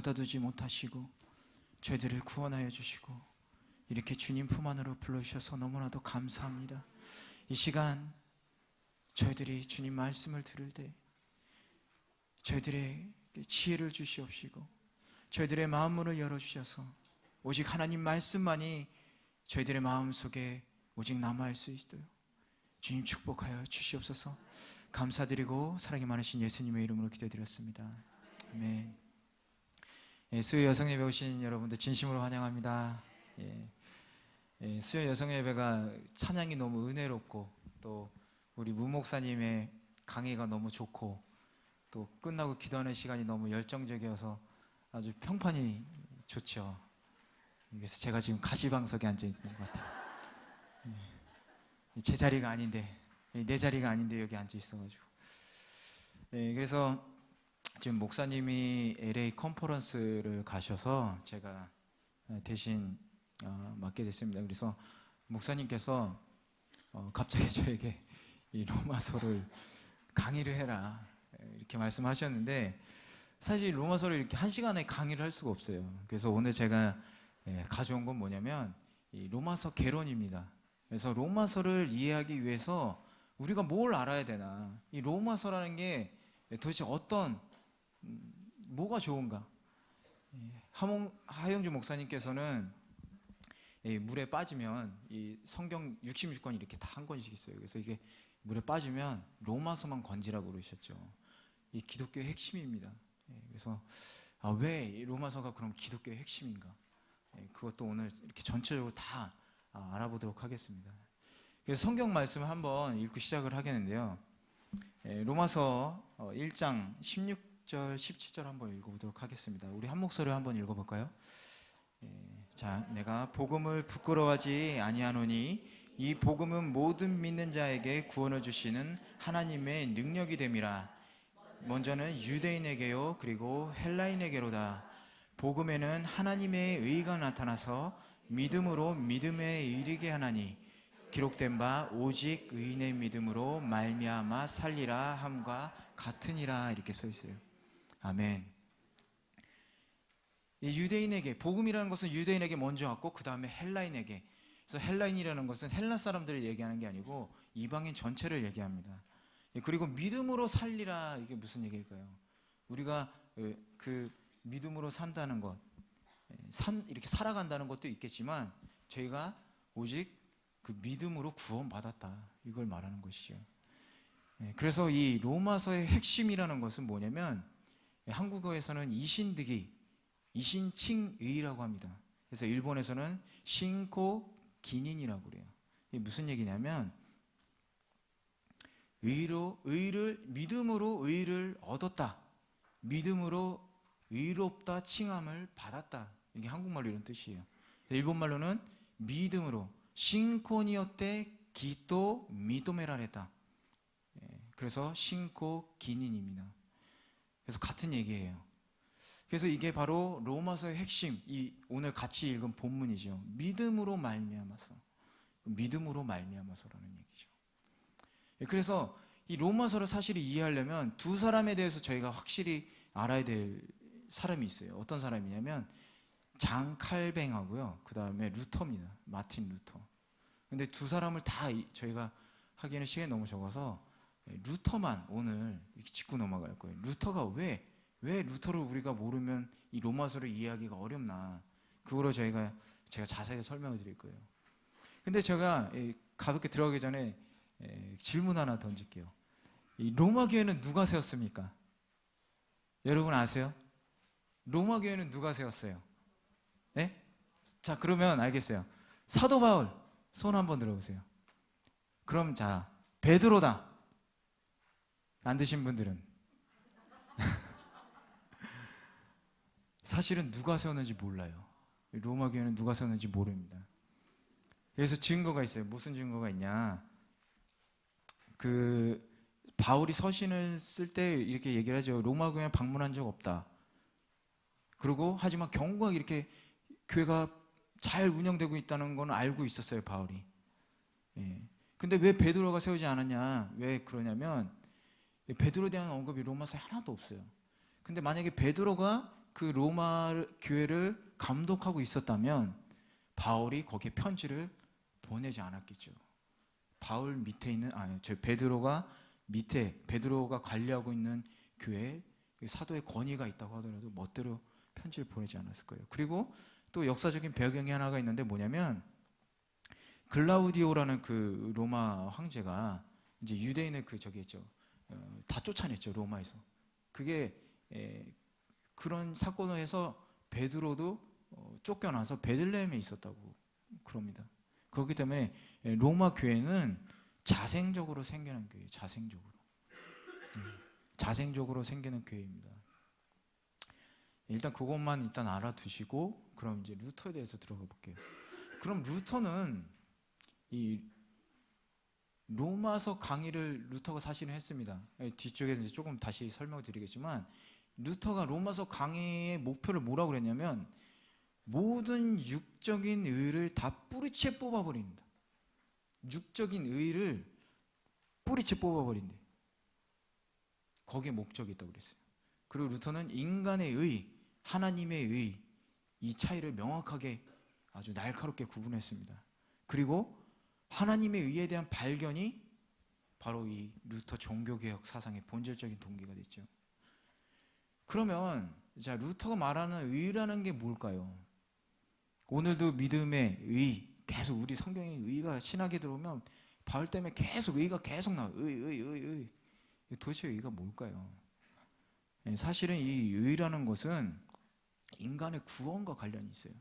가둬두지 못하시고 저희들을 구원하여 주시고 이렇게 주님 품 안으로 불러주셔서 너무나도 감사합니다. 이 시간 저희들이 주님 말씀을 들을 때 저희들에게 지혜를 주시옵시고 저희들의 마음으로 열어주셔서 오직 하나님 말씀만이 저희들의 마음속에 오직 남아있을 수 있도록 주님 축복하여 주시옵소서. 감사드리고 사랑이 많으신 예수님의 이름으로 기도드렸습니다. 아멘. 수요 여성예배 오신 여러분들 진심으로 환영합니다. 수요 여성예배가 찬양이 너무 은혜롭고 또 우리 문 목사님의 강의가 너무 좋고 또 끝나고 기도하는 시간이 너무 열정적이어서 아주 평판이 좋죠. 그래서 제가 지금 가시방석에 앉아 있는 것 같아요. 제 자리가 아닌데, 내 자리가 아닌데 여기 앉아 있어가지고. 그래서 지금 목사님이 LA 컨퍼런스를 가셔서 제가 대신 맡게 됐습니다. 그래서 목사님께서 갑자기 저에게 이 로마서를 강의를 해라 이렇게 말씀하셨는데, 사실 로마서를 이렇게 한 시간에 강의를 할 수가 없어요. 그래서 오늘 제가 가져온 건 뭐냐면 이 로마서 개론입니다. 그래서 로마서를 이해하기 위해서 우리가 뭘 알아야 되나, 이 로마서라는 게 도대체 뭐가 좋은가. 하영주 목사님께서는 물에 빠지면 이 성경 66권 이렇게 다 한 권씩 있어요. 그래서 이게 물에 빠지면 로마서만 건지라고 그러셨죠. 이 기독교의 핵심입니다. 그래서 왜 로마서가 그럼 기독교의 핵심인가? 그것도 오늘 이렇게 전체적으로 다 알아보도록 하겠습니다. 그래서 성경 말씀을 한번 읽고 시작을 하겠는데요. 로마서 1장 16절 17절 한번 읽어보도록 하겠습니다. 우리 한 목소리로 한번 읽어볼까요? 자, 내가 복음을 부끄러워하지 아니하노니 이 복음은 모든 믿는 자에게 구원을 주시는 하나님의 능력이 됨이라. 먼저는 유대인에게요 그리고 헬라인에게로다. 복음에는 하나님의 의가 나타나서 믿음으로 믿음에 이르게 하나니 기록된 바 오직 의인의 믿음으로 말미암아 살리라 함과 같으니라. 이렇게 써 있어요. 아멘. 이 유대인에게, 복음이라는 것은 유대인에게 먼저 왔고 그 다음에 헬라인에게. 그래서 헬라인이라는 것은 헬라 사람들을 얘기하는 게 아니고 이방인 전체를 얘기합니다. 그리고 믿음으로 살리라, 이게 무슨 얘기일까요? 우리가 그 믿음으로 산다는 것, 이렇게 살아간다는 것도 있겠지만 저희가 오직 그 믿음으로 구원받았다, 이걸 말하는 것이죠. 그래서 이 로마서의 핵심이라는 것은 뭐냐면 한국어에서는 이신득이, 이신칭의라고 합니다. 그래서 일본에서는 신코 기닌이라고 그래요. 이게 무슨 얘기냐면 믿음으로 의를 얻었다, 믿음으로 의롭다 칭함을 받았다, 이게 한국말로 이런 뜻이에요. 일본말로는 믿음으로 신코니요테 기토 미도메라레다. 그래서 신코 기닌입니다. 그래서 같은 얘기예요. 그래서 이게 바로 로마서의 핵심, 이 오늘 같이 읽은 본문이죠. 믿음으로 말미암아서, 믿음으로 말미암아서라는 얘기죠. 그래서 이 로마서를 사실 이해하려면 두 사람에 대해서 저희가 확실히 알아야 될 사람이 있어요. 어떤 사람이냐면 장 칼뱅하고요, 그 다음에 루터입니다. 마틴 루터. 근데 두 사람을 다 저희가 하기에는 시간이 너무 적어서 루터만 오늘 이렇게 짚고 넘어갈 거예요. 루터가 왜 루터를 우리가 모르면 이 로마서를 이해하기가 어렵나, 그거로 제가 자세히 설명을 드릴 거예요. 근데 제가 가볍게 들어가기 전에 질문 하나 던질게요. 이 로마 교회는 누가 세웠습니까? 여러분 아세요? 로마 교회는 누가 세웠어요? 네? 자, 그러면 알겠어요. 사도 바울 손 한번 들어보세요. 그럼 자, 베드로다. 안 드신 분들은 사실은 누가 세웠는지 몰라요. 로마 교회는 누가 세웠는지 모릅니다. 그래서 증거가 있어요. 무슨 증거가 있냐? 그 바울이 서신을 쓸 때 이렇게 얘기를 하죠. 로마 교회 방문한 적 없다. 그리고 하지만 경고하게 이렇게 교회가 잘 운영되고 있다는 건 알고 있었어요, 바울이. 근데 왜 베드로가 세우지 않았냐? 왜 그러냐면 베드로에 대한 언급이 로마서에 하나도 없어요. 근데 만약에 베드로가 그 로마 교회를 감독하고 있었다면 바울이 거기에 편지를 보내지 않았겠죠. 바울 밑에 있는 베드로가 관리하고 있는 교회에 사도의 권위가 있다고 하더라도 멋대로 편지를 보내지 않았을 거예요. 그리고 또 역사적인 배경이 하나가 있는데 뭐냐면 글라우디오라는 그 로마 황제가 이제 유대인을 다 쫓아냈죠, 로마에서. 그게 그런 사건을 해서 베드로도 쫓겨나서 베들레헴에 있었다고 그럽니다. 그렇기 때문에 로마 교회는 자생적으로 생기는 교회예요. 자생적으로 생기는 교회입니다. 일단 그것만 일단 알아두시고 그럼 이제 루터에 대해서 들어가 볼게요. 그럼 루터는 이 로마서 강의를 루터가 사실은 했습니다. 뒤쪽에서 이제 조금 다시 설명을 드리겠지만 루터가 로마서 강의의 목표를 뭐라고 그랬냐면 모든 육적인 의를 다 뿌리채 뽑아버립니다. 육적인 의를 뿌리채 뽑아버린대. 거기에 목적이 있다고 그랬어요. 그리고 루터는 인간의 의, 하나님의 의, 이 차이를 명확하게 아주 날카롭게 구분했습니다. 그리고 하나님의 의에 대한 발견이 바로 이 루터 종교개혁 사상의 본질적인 동기가 됐죠. 그러면 자, 루터가 말하는 의라는 게 뭘까요? 오늘도 믿음의 의, 계속 우리 성경에 의가 신학에 들어오면 바울 때문에 계속 의가 계속 나와요. 의. 도대체 의가 뭘까요? 사실은 이 의라는 것은 인간의 구원과 관련이 있어요.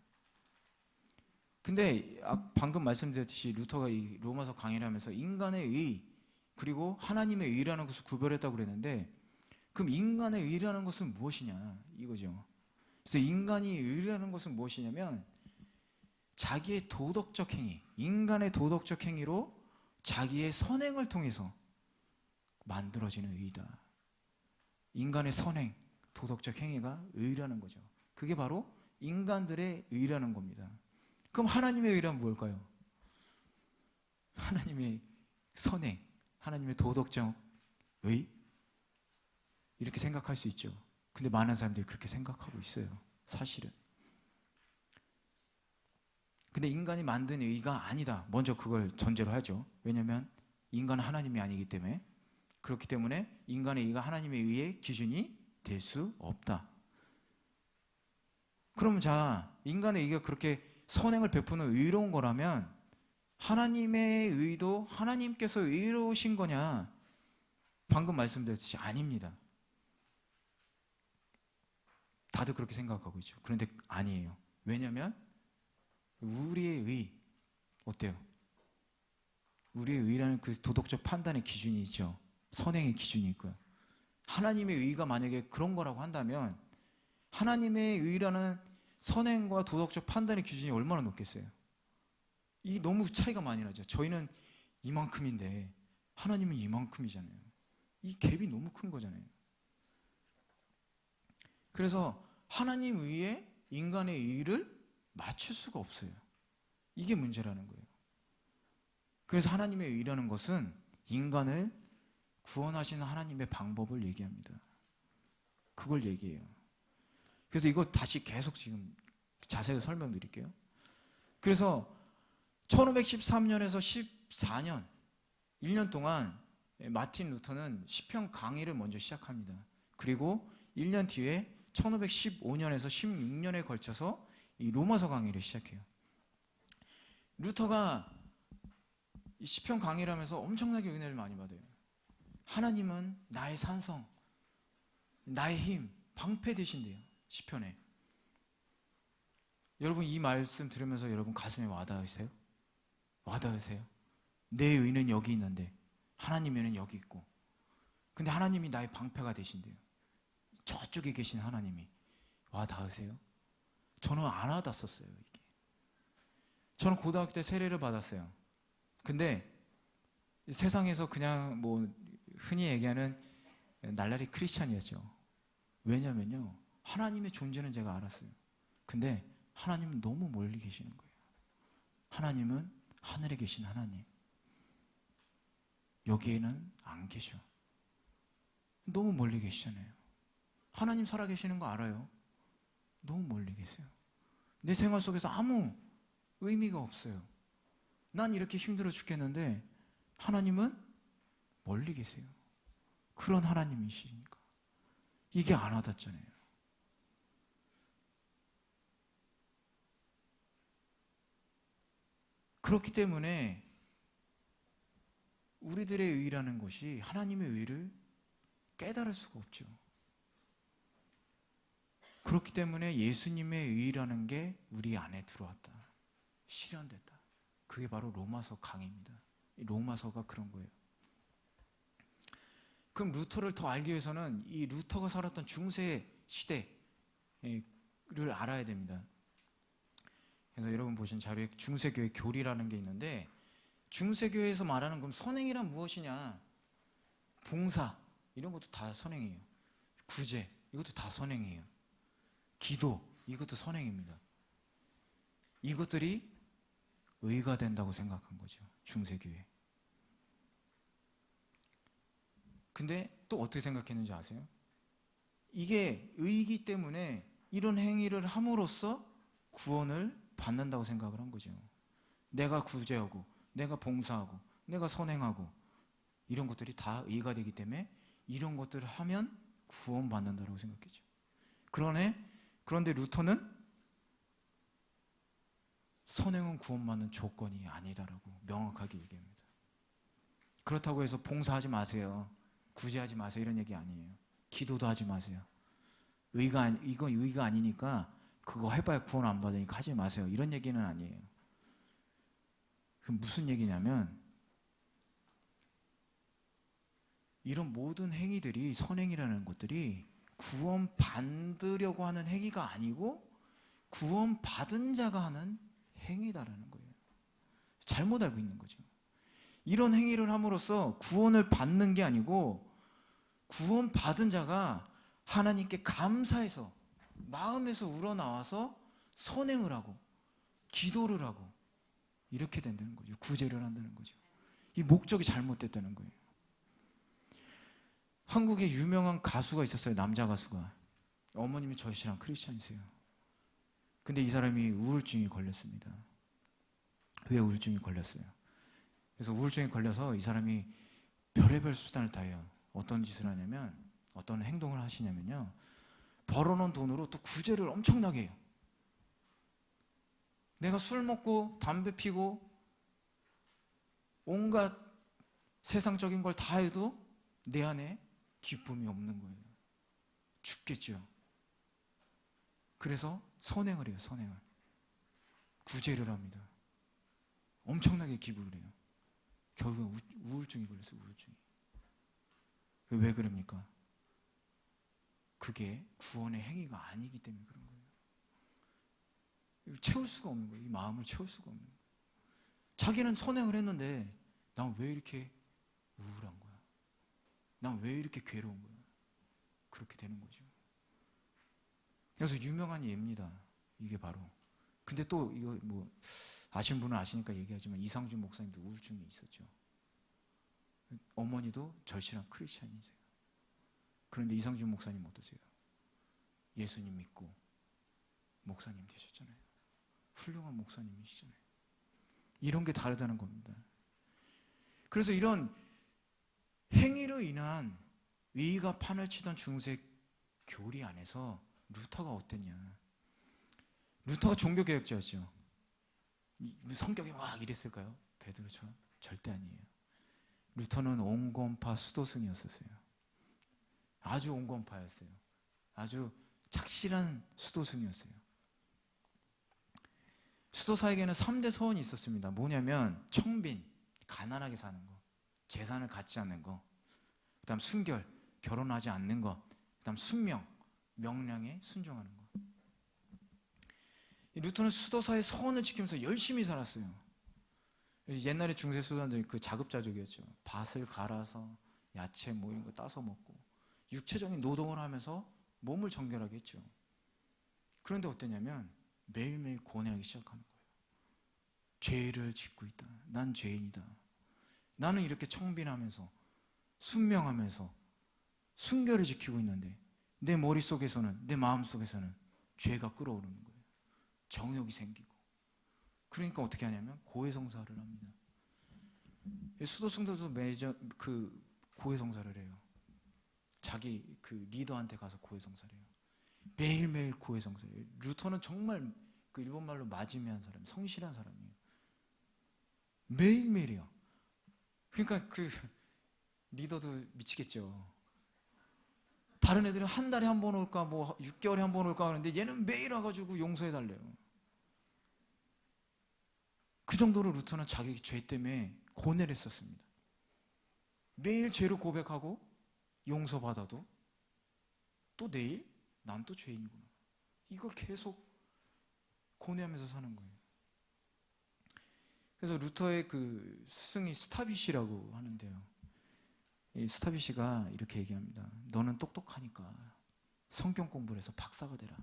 근데 방금 말씀드렸듯이 루터가 이 로마서 강의를 하면서 인간의 의 그리고 하나님의 의라는 것을 구별했다고 그랬는데 그럼 인간의 의라는 것은 무엇이냐 이거죠. 그래서 인간이 의라는 것은 무엇이냐면 자기의 도덕적 행위, 인간의 도덕적 행위로 자기의 선행을 통해서 만들어지는 의다. 인간의 선행, 도덕적 행위가 의라는 거죠. 그게 바로 인간들의 의라는 겁니다. 그럼 하나님의 의란 뭘까요? 하나님의 선행, 하나님의 도덕적 의? 이렇게 생각할 수 있죠. 근데 많은 사람들이 그렇게 생각하고 있어요. 사실은. 근데 인간이 만든 의가 아니다. 먼저 그걸 전제로 하죠. 왜냐하면 인간은 하나님이 아니기 때문에. 그렇기 때문에 인간의 의가 하나님의 의의 기준이 될 수 없다. 그럼 자, 인간의 의가 그렇게 선행을 베푸는 의로운 거라면 하나님의 의도 하나님께서 의로우신 거냐? 방금 말씀드렸듯이 아닙니다. 다들 그렇게 생각하고 있죠. 그런데 아니에요. 왜냐하면 우리의 의 어때요? 우리의 의라는 그 도덕적 판단의 기준이 있죠. 선행의 기준이 있고요. 하나님의 의가 만약에 그런 거라고 한다면 하나님의 의라는 선행과 도덕적 판단의 기준이 얼마나 높겠어요? 이 너무 차이가 많이 나죠. 저희는 이만큼인데 하나님은 이만큼이잖아요. 이 갭이 너무 큰 거잖아요. 그래서 하나님 의에 인간의 의를 맞출 수가 없어요. 이게 문제라는 거예요. 그래서 하나님의 의라는 것은 인간을 구원하시는 하나님의 방법을 얘기합니다. 그걸 얘기해요. 그래서 이거 다시 계속 지금 자세히 설명드릴게요. 그래서 1513년에서 14년 1년 동안 마틴 루터는 시편 강의를 먼저 시작합니다. 그리고 1년 뒤에 1515년에서 16년에 걸쳐서 이 로마서 강의를 시작해요. 루터가 이 시편 강의를 하면서 엄청나게 은혜를 많이 받아요. 하나님은 나의 산성, 나의 힘, 방패 되신대요. 시편에. 여러분 이 말씀 들으면서 여러분 가슴에 와닿으세요? 와닿으세요? 내 의는 여기 있는데 하나님의 의는 여기 있고 근데 하나님이 나의 방패가 되신대요. 저쪽에 계신 하나님이. 와닿으세요? 저는 안 와닿았어요. 이게. 저는 고등학교 때 세례를 받았어요. 근데 세상에서 그냥 뭐 흔히 얘기하는 날라리 크리스찬이었죠. 왜냐면요. 하나님의 존재는 제가 알았어요. 근데 하나님은 너무 멀리 계시는 거예요. 하나님은 하늘에 계신 하나님. 여기에는 안 계셔. 너무 멀리 계시잖아요. 하나님 살아계시는 거 알아요. 너무 멀리 계세요. 내 생활 속에서 아무 의미가 없어요. 난 이렇게 힘들어 죽겠는데 하나님은 멀리 계세요. 그런 하나님이시니까. 이게 안 와닿잖아요. 그렇기 때문에 우리들의 의라는 것이 하나님의 의를 깨달을 수가 없죠. 그렇기 때문에 예수님의 의라는 게 우리 안에 들어왔다. 실현됐다. 그게 바로 로마서 강의입니다. 로마서가 그런 거예요. 그럼 루터를 더 알기 위해서는 이 루터가 살았던 중세 시대를 알아야 됩니다. 그래서 여러분 보신 자료에 중세교회 교리라는 게 있는데, 중세교회에서 말하는 그럼 선행이란 무엇이냐? 봉사 이런 것도 다 선행이에요. 구제 이것도 다 선행이에요. 기도 이것도 선행입니다. 이것들이 의가 된다고 생각한 거죠, 중세교회. 근데 또 어떻게 생각했는지 아세요? 이게 의이기 때문에 이런 행위를 함으로써 구원을 받는다고 생각을 한 거죠. 내가 구제하고 내가 봉사하고 내가 선행하고 이런 것들이 다 의가 되기 때문에 이런 것들을 하면 구원받는다고 생각했죠. 그런데 루터는 선행은 구원받는 조건이 아니다라고 명확하게 얘기합니다. 그렇다고 해서 봉사하지 마세요, 구제하지 마세요 이런 얘기 아니에요. 기도도 하지 마세요. 이건 의가 아니니까 그거 해봐야 구원 안 받으니까 하지 마세요 이런 얘기는 아니에요. 그럼 무슨 얘기냐면 이런 모든 행위들이, 선행이라는 것들이 구원 받으려고 하는 행위가 아니고 구원 받은 자가 하는 행위다라는 거예요. 잘못 알고 있는 거죠. 이런 행위를 함으로써 구원을 받는 게 아니고 구원 받은 자가 하나님께 감사해서 마음에서 우러나와서 선행을 하고 기도를 하고 이렇게 된다는 거죠. 구제를 한다는 거죠. 이 목적이 잘못됐다는 거예요. 한국에 유명한 가수가 있었어요. 남자 가수가. 어머님이 절실한 크리스찬이세요. 근데 이 사람이 우울증이 걸렸습니다. 왜 우울증이 걸렸어요? 그래서 우울증이 걸려서 이 사람이 별의별 수단을 다해요. 어떤 짓을 하냐면, 어떤 행동을 하시냐면요, 벌어놓은 돈으로 또 구제를 엄청나게 해요. 내가 술 먹고 담배 피고 온갖 세상적인 걸 다 해도 내 안에 기쁨이 없는 거예요. 죽겠죠. 그래서 선행을 해요. 선행을. 구제를 합니다. 엄청나게 기부를 해요. 결국은 우울증이 걸렸어요. 우울증이. 왜 그럽니까? 그게 구원의 행위가 아니기 때문에 그런 거예요. 채울 수가 없는 거예요. 이 마음을 채울 수가 없는 거예요. 자기는 선행을 했는데 난 왜 이렇게 우울한 거야? 난 왜 이렇게 괴로운 거야? 그렇게 되는 거죠. 그래서 유명한 예입니다. 이게 바로. 근데 또 이거 뭐 아시는 분은 아시니까 얘기하지만 이상준 목사님도 우울증이 있었죠. 어머니도 절실한 크리스찬이세요. 그런데 이상준 목사님 어떠세요? 예수님 믿고 목사님 되셨잖아요. 훌륭한 목사님이시잖아요. 이런 게 다르다는 겁니다. 그래서 이런 행위로 인한 위기가 판을 치던 중세 교리 안에서 루터가 어땠냐? 루터가 종교개혁자였죠. 성격이 막 이랬을까요? 베드로처럼? 절대 아니에요. 루터는 온건파 수도승이었었어요. 아주 온건파였어요. 아주 착실한 수도승이었어요. 수도사에게는 3대 소원이 있었습니다. 뭐냐면 청빈, 가난하게 사는 거, 재산을 갖지 않는 거, 그 다음 순결, 결혼하지 않는 거, 그 다음 순명, 명령에 순종하는 거. 루터는 수도사의 소원을 지키면서 열심히 살았어요. 옛날에 중세 수도사들이 그 자급자족이었죠. 밭을 갈아서 야채 뭐 이런 거 따서 먹고 육체적인 노동을 하면서 몸을 정결하게 했죠. 그런데 어땠냐면 매일매일 고뇌하기 시작하는 거예요. 죄를 짓고 있다. 난 죄인이다. 나는 이렇게 청빈하면서 순명하면서 순결을 지키고 있는데 내 머릿속에서는, 내 마음속에서는 죄가 끓어오르는 거예요. 정욕이 생기고. 그러니까 어떻게 하냐면 고해성사를 합니다. 수도승도도 매저 그 고해성사를 해요. 자기 그 리더한테 가서 고해성사를 해요. 매일매일 고해성사예요. 루터는 정말 그 일본말로 마지미한 사람, 성실한 사람이에요. 매일매일이요. 그러니까 그 리더도 미치겠죠. 다른 애들은 한 달에 한 번 올까, 뭐 6개월에 한 번 올까 하는데 얘는 매일 와가지고 용서해 달래요. 그 정도로 루터는 자기 죄 때문에 고뇌를 했었습니다. 매일 죄로 고백하고 용서받아도 또 내일 난 또 죄인이구나. 이걸 계속 고뇌하면서 사는 거예요. 그래서 루터의 그 스승이 스타비시라고 하는데요. 이 스타비시가 이렇게 얘기합니다. 너는 똑똑하니까 성경 공부를 해서 박사가 되라.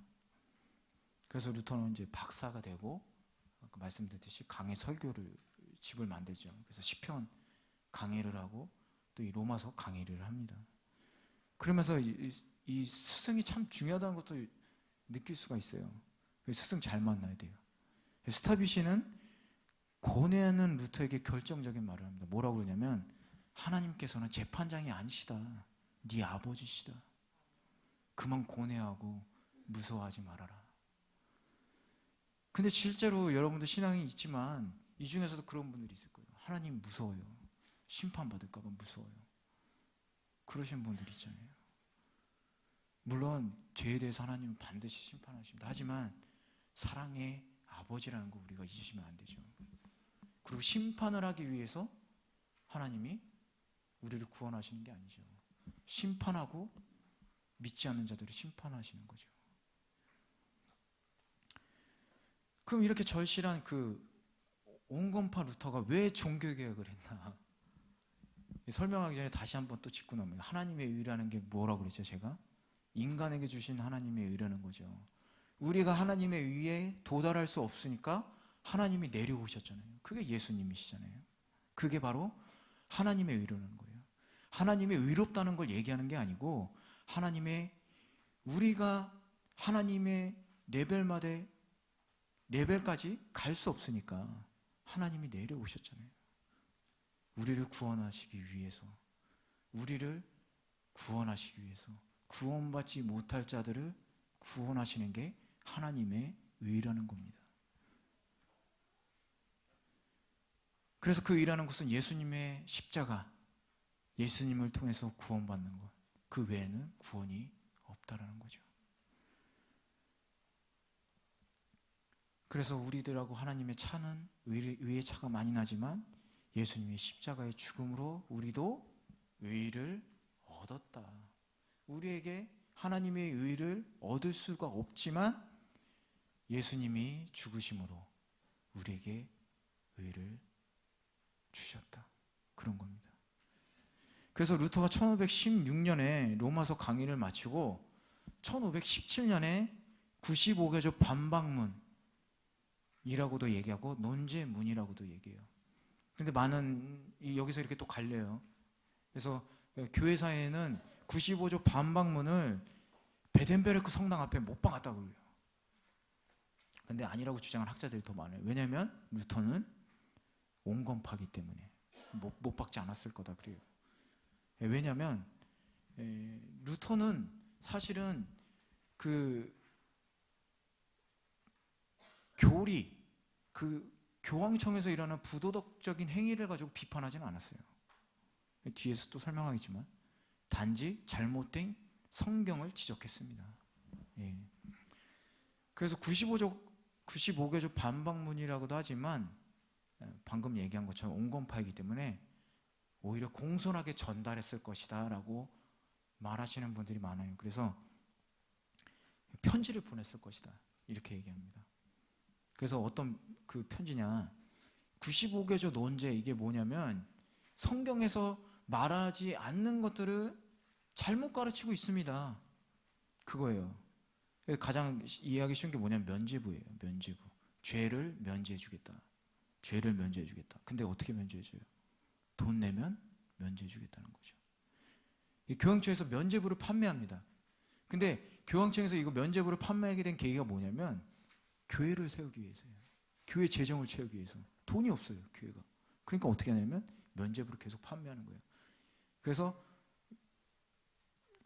그래서 루터는 이제 박사가 되고 아까 말씀드렸듯이 강해 설교를 집을 만들죠. 그래서 시편 강해를 하고 또 이 로마서 강해를 합니다. 그러면서 이 스승이 참 중요하다는 것도 느낄 수가 있어요. 스승 잘 만나야 돼요. 스타비시는 고뇌하는 루터에게 결정적인 말을 합니다. 뭐라고 그러냐면 하나님께서는 재판장이 아니시다. 네 아버지시다. 그만 고뇌하고 무서워하지 말아라. 근데 실제로 여러분도 신앙이 있지만 이 중에서도 그런 분들이 있을 거예요. 하나님 무서워요. 심판받을까 봐 무서워요. 그러신 분들 있잖아요. 물론 죄에 대해서 하나님은 반드시 심판하십니다. 하지만 사랑의 아버지라는 거 우리가 잊으시면 안 되죠. 그리고 심판을 하기 위해서 하나님이 우리를 구원하시는 게 아니죠. 심판하고 믿지 않는 자들을 심판하시는 거죠. 그럼 이렇게 절실한 그 온건파 루터가 왜 종교개혁을 했나? 설명하기 전에 다시 한번 또 짚고 넘어요. 하나님의 의라는 게 뭐라고 그랬죠, 제가? 인간에게 주신 하나님의 의라는 거죠. 우리가 하나님의 의에 도달할 수 없으니까 하나님이 내려오셨잖아요. 그게 예수님이시잖아요. 그게 바로 하나님의 의라는 거예요. 하나님의 의롭다는 걸 얘기하는 게 아니고 우리가 하나님의 레벨까지 갈 수 없으니까 하나님이 내려오셨잖아요. 우리를 구원하시기 위해서, 구원받지 못할 자들을 구원하시는 게 하나님의 의라는 겁니다. 그래서 그 의라는 것은 예수님의 십자가, 예수님을 통해서 구원받는 것, 그 외에는 구원이 없다라는 거죠. 그래서 우리들하고 하나님의 차는 의의 차가 많이 나지만 예수님의 십자가의 죽음으로 우리도 의를 얻었다. 우리에게 하나님의 의를 얻을 수가 없지만 예수님이 죽으심으로 우리에게 의를 주셨다. 그런 겁니다. 그래서 루터가 1516년에 로마서 강의를 마치고 1517년에 95개조 반박문이라고도 얘기하고 논제문이라고도 얘기해요. 근데 여기서 이렇게 또 갈려요. 그래서 교회사에는 95조 반박문을 베덴베르크 성당 앞에 못 박았다고 그래요. 근데 아니라고 주장하는 학자들이 더 많아요. 왜냐하면 루터는 온건파기 때문에 못 박지 않았을 거다 그래요. 왜냐하면 루터는 사실은 그 교황청에서 일어나는 부도덕적인 행위를 가지고 비판하지는 않았어요. 뒤에서 또 설명하겠지만 단지 잘못된 성경을 지적했습니다. 그래서 95개조 반박문이라고도 하지만 방금 얘기한 것처럼 온건파이기 때문에 오히려 공손하게 전달했을 것이다 라고 말하시는 분들이 많아요. 그래서 편지를 보냈을 것이다 이렇게 얘기합니다. 그래서 어떤 그 편지냐, 95개조 논제, 이게 뭐냐면 성경에서 말하지 않는 것들을 잘못 가르치고 있습니다. 그거예요. 가장 이해하기 쉬운 게 뭐냐면 면죄부예요. 면죄부. 죄를 면죄해 주겠다. 죄를 면죄해 주겠다. 근데 어떻게 면죄해 줘요? 돈 내면 면죄해 주겠다는 거죠. 이 교황청에서 면죄부를 판매합니다. 근데 교황청에서 이거 면죄부를 판매하게 된 계기가 뭐냐면 교회를 세우기 위해서예요. 교회 재정을 채우기 위해서. 돈이 없어요, 교회가. 그러니까 어떻게 하냐면 면죄부를 계속 판매하는 거예요. 그래서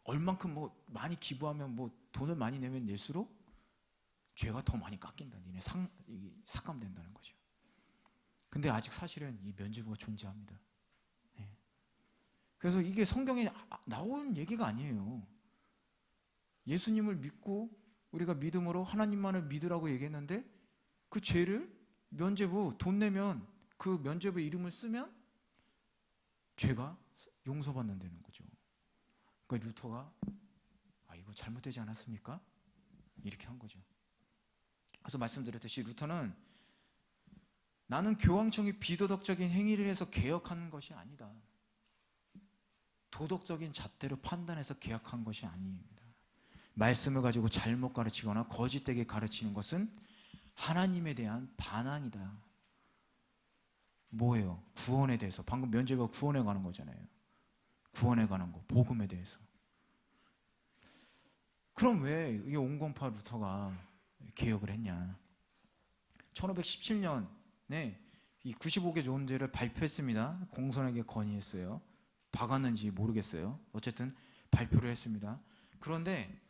얼만큼 뭐 많이 기부하면 뭐 돈을 많이 내면 낼수록 죄가 더 많이 깎인다. 니네 삭감된다는 거죠. 근데 아직 사실은 이 면죄부가 존재합니다. 네. 그래서 이게 성경에 나온 얘기가 아니에요. 예수님을 믿고 우리가 믿음으로 하나님만을 믿으라고 얘기했는데 그 죄를 면죄부 돈 내면 그 면죄부 이름을 쓰면 죄가 용서받는다는 거죠. 그러니까 루터가 이거 잘못되지 않았습니까? 이렇게 한 거죠. 그래서 말씀드렸듯이 루터는 나는 교황청이 비도덕적인 행위를 해서 개혁하는 것이 아니다. 도덕적인 잣대로 판단해서 개혁한 것이 아닙니다. 말씀을 가지고 잘못 가르치거나 거짓되게 가르치는 것은 하나님에 대한 반항이다. 뭐예요? 구원에 대해서. 방금 면죄부가 구원에 관한 거잖아요. 구원에 관한 거, 복음에 대해서. 그럼 왜 이 온건파 루터가 개혁을 했냐? 1517년에 이 95개 존재를 발표했습니다. 공손에게 건의했어요. 박았는지 모르겠어요. 어쨌든 발표를 했습니다. 그런데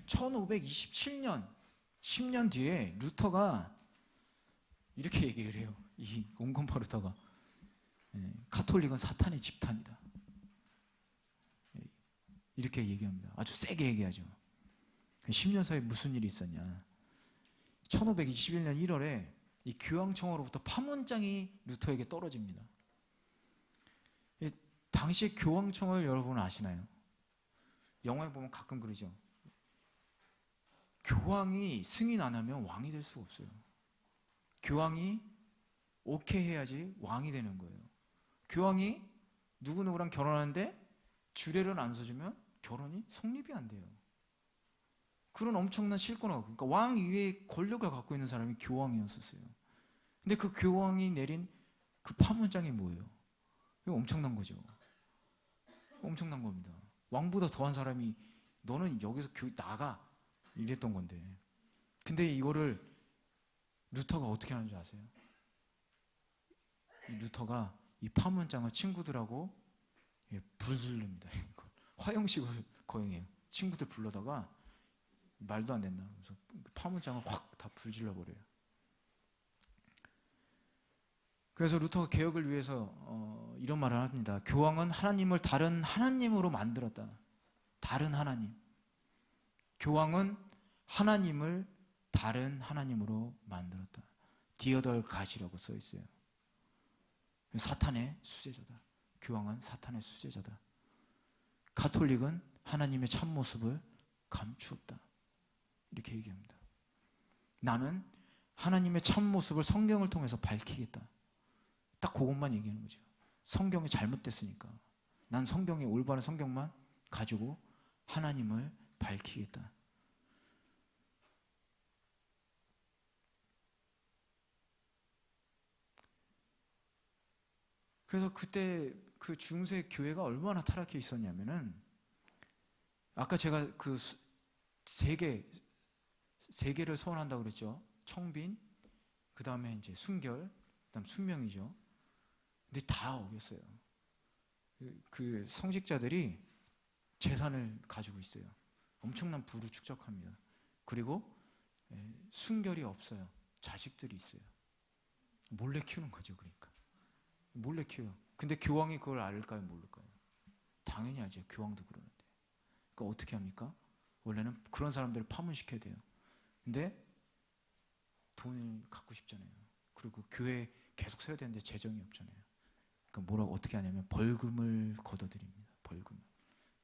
1527년 10년 뒤에 루터가 이렇게 얘기를 해요. 이 온건파 루터가 가톨릭은 사탄의 집단이다. 이렇게 얘기합니다. 아주 세게 얘기하죠. 10년 사이에 무슨 일이 있었냐? 1521년 1월에 이 교황청으로부터 파문장이 루터에게 떨어집니다. 당시 교황청을 여러분 아시나요? 영화에 보면 가끔 그러죠. 교황이 승인 안 하면 왕이 될 수가 없어요. 교황이 오케이 해야지 왕이 되는 거예요. 교황이 누구누구랑 결혼하는데 주례를 안 서주면 결혼이 성립이 안 돼요. 그런 엄청난 실권을 갖고, 그러니까 왕 위에 권력을 갖고 있는 사람이 교황이었었어요. 근데 그 교황이 내린 그 파문장이 뭐예요? 이거 엄청난 거죠. 엄청난 겁니다. 왕보다 더한 사람이 너는 여기서 나가 이랬던 건데. 근데 이거를 루터가 어떻게 하는 줄 아세요? 이 루터가 이 파문장을 친구들하고 불질릅니다. 화형식을 거행해요. 친구들 불러다가 말도 안 된다. 그래서 파문장을 확 다 불질러 버려요. 그래서 루터가 개혁을 위해서 이런 말을 합니다. 교황은 하나님을 다른 하나님으로 만들었다. 다른 하나님. 교황은 하나님을 다른 하나님으로 만들었다. 디어덜 갓이라고 써 있어요. 사탄의 수제자다. 교황은 사탄의 수제자다. 가톨릭은 하나님의 참모습을 감추었다. 이렇게 얘기합니다. 나는 하나님의 참모습을 성경을 통해서 밝히겠다. 딱 그것만 얘기하는 거죠. 성경이 잘못됐으니까 난 성경의 올바른 성경만 가지고 하나님을 밝히겠다. 그래서 그때 그 중세 교회가 얼마나 타락해 있었냐면은 아까 제가 그 세 개를 서원한다고 그랬죠. 청빈, 그 다음에 이제 순결, 그 다음 순명이죠. 근데 다 어겼어요. 그 성직자들이 재산을 가지고 있어요. 엄청난 부를 축적합니다. 그리고 순결이 없어요. 자식들이 있어요. 몰래 키우는 거죠. 그러니까 몰래 키워요. 근데 교황이 그걸 알까요? 모를까요? 당연히 알죠. 교황도 그러는데. 그러니까 어떻게 합니까? 원래는 그런 사람들을 파문시켜야 돼요. 근데 돈을 갖고 싶잖아요. 그리고 교회 계속 세워야 되는데 재정이 없잖아요. 그러니까 뭐라고 어떻게 하냐면 벌금을 걷어들입니다. 벌금을.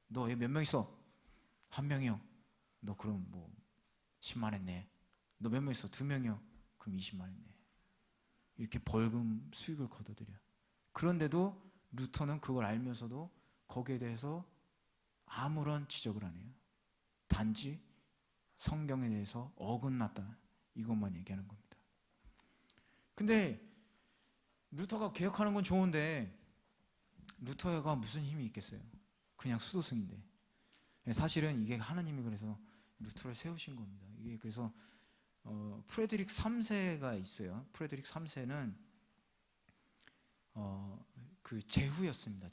너 얘 몇 명 있어? 한 명이요. 너 그럼 뭐 10만 원 내. 너 몇 명 있어? 2명이요. 그럼 20만 원 내. 이렇게 벌금 수익을 걷어들여. 그런데도 루터는 그걸 알면서도 거기에 대해서 아무런 지적을 안 해요. 단지 성경에 대해서 어긋났다. 이것만 얘기하는 겁니다. 근데 루터가 개혁하는 건 좋은데 루터가 무슨 힘이 있겠어요? 그냥 수도승인데. 사실은 이게 하나님이 그래서 루터를 세우신 겁니다. 이게 그래서 프레드릭 3세가 있어요. 프레드릭 3세는 그 제후였습니다.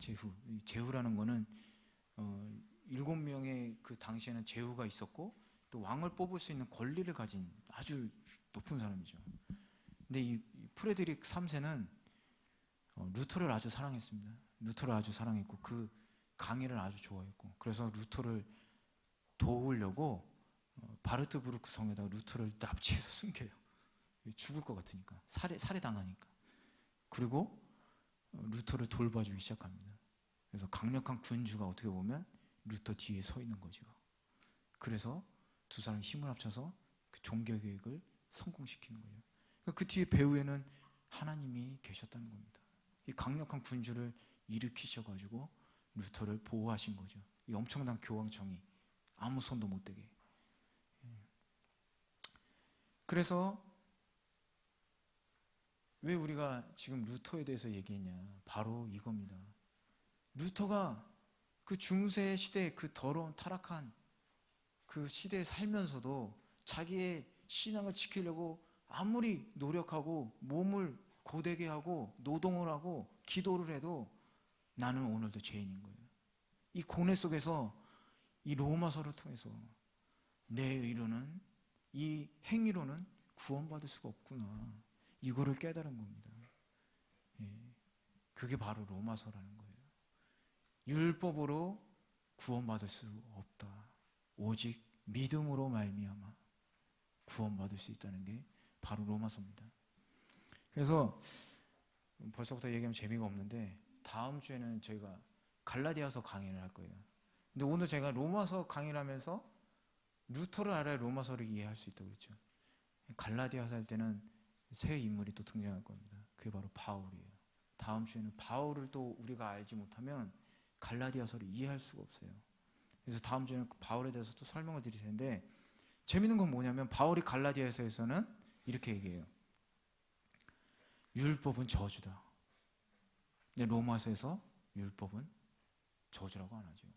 제후라는 거는 7명의 그 당시에는 제후가 있었고 또 왕을 뽑을 수 있는 권리를 가진 아주 높은 사람이죠. 근데 이 프레드릭 3세는 루터를 아주 사랑했습니다. 루터를 아주 사랑했고 그 강의를 아주 좋아했고, 그래서 루터를 도우려고 바르트부르크 성에다가 루터를 납치해서 숨겨요. 죽을 것 같으니까, 살해 당하니까. 그리고 루터를 돌봐주기 시작합니다. 그래서 강력한 군주가 어떻게 보면 루터 뒤에 서 있는 거죠. 그래서 두 사람이 힘을 합쳐서 그 종교 계획을 성공시키는 거예요. 그 뒤에 배후에는 하나님이 계셨다는 겁니다. 이 강력한 군주를 일으키셔가지고 루터를 보호하신 거죠. 이 엄청난 교황청이 아무 손도 못 대게. 그래서 왜 우리가 지금 루터에 대해서 얘기했냐? 바로 이겁니다. 루터가 그 중세 시대, 그 더러운 타락한 그 시대에 살면서도 자기의 신앙을 지키려고 아무리 노력하고 몸을 고되게 하고 노동을 하고 기도를 해도 나는 오늘도 죄인인 거예요. 이 고뇌 속에서 이 로마서를 통해서 내 의로는, 이 행위로는 구원받을 수가 없구나, 이거를 깨달은 겁니다. 그게 바로 로마서라는 거예요. 율법으로 구원받을 수 없다. 오직 믿음으로 말미암아 구원받을 수 있다는 게 바로 로마서입니다. 그래서 벌써부터 얘기하면 재미가 없는데 다음 주에는 저희가 갈라디아서 강의를 할 거예요. 근데 오늘 제가 로마서 강의를 하면서 루터를 알아야 로마서를 이해할 수 있다고 그랬죠. 갈라디아서 할 때는 새 인물이 또 등장할 겁니다. 그게 바로 바울이에요. 다음 주에는 바울을 또 우리가 알지 못하면 갈라디아서를 이해할 수가 없어요. 그래서 다음 주에는 바울에 대해서 또 설명을 드릴 텐데, 재밌는 건 뭐냐면 바울이 갈라디아서에서는 이렇게 얘기해요. 율법은 저주다. 근데 로마서에서 율법은 저주라고 안 하죠.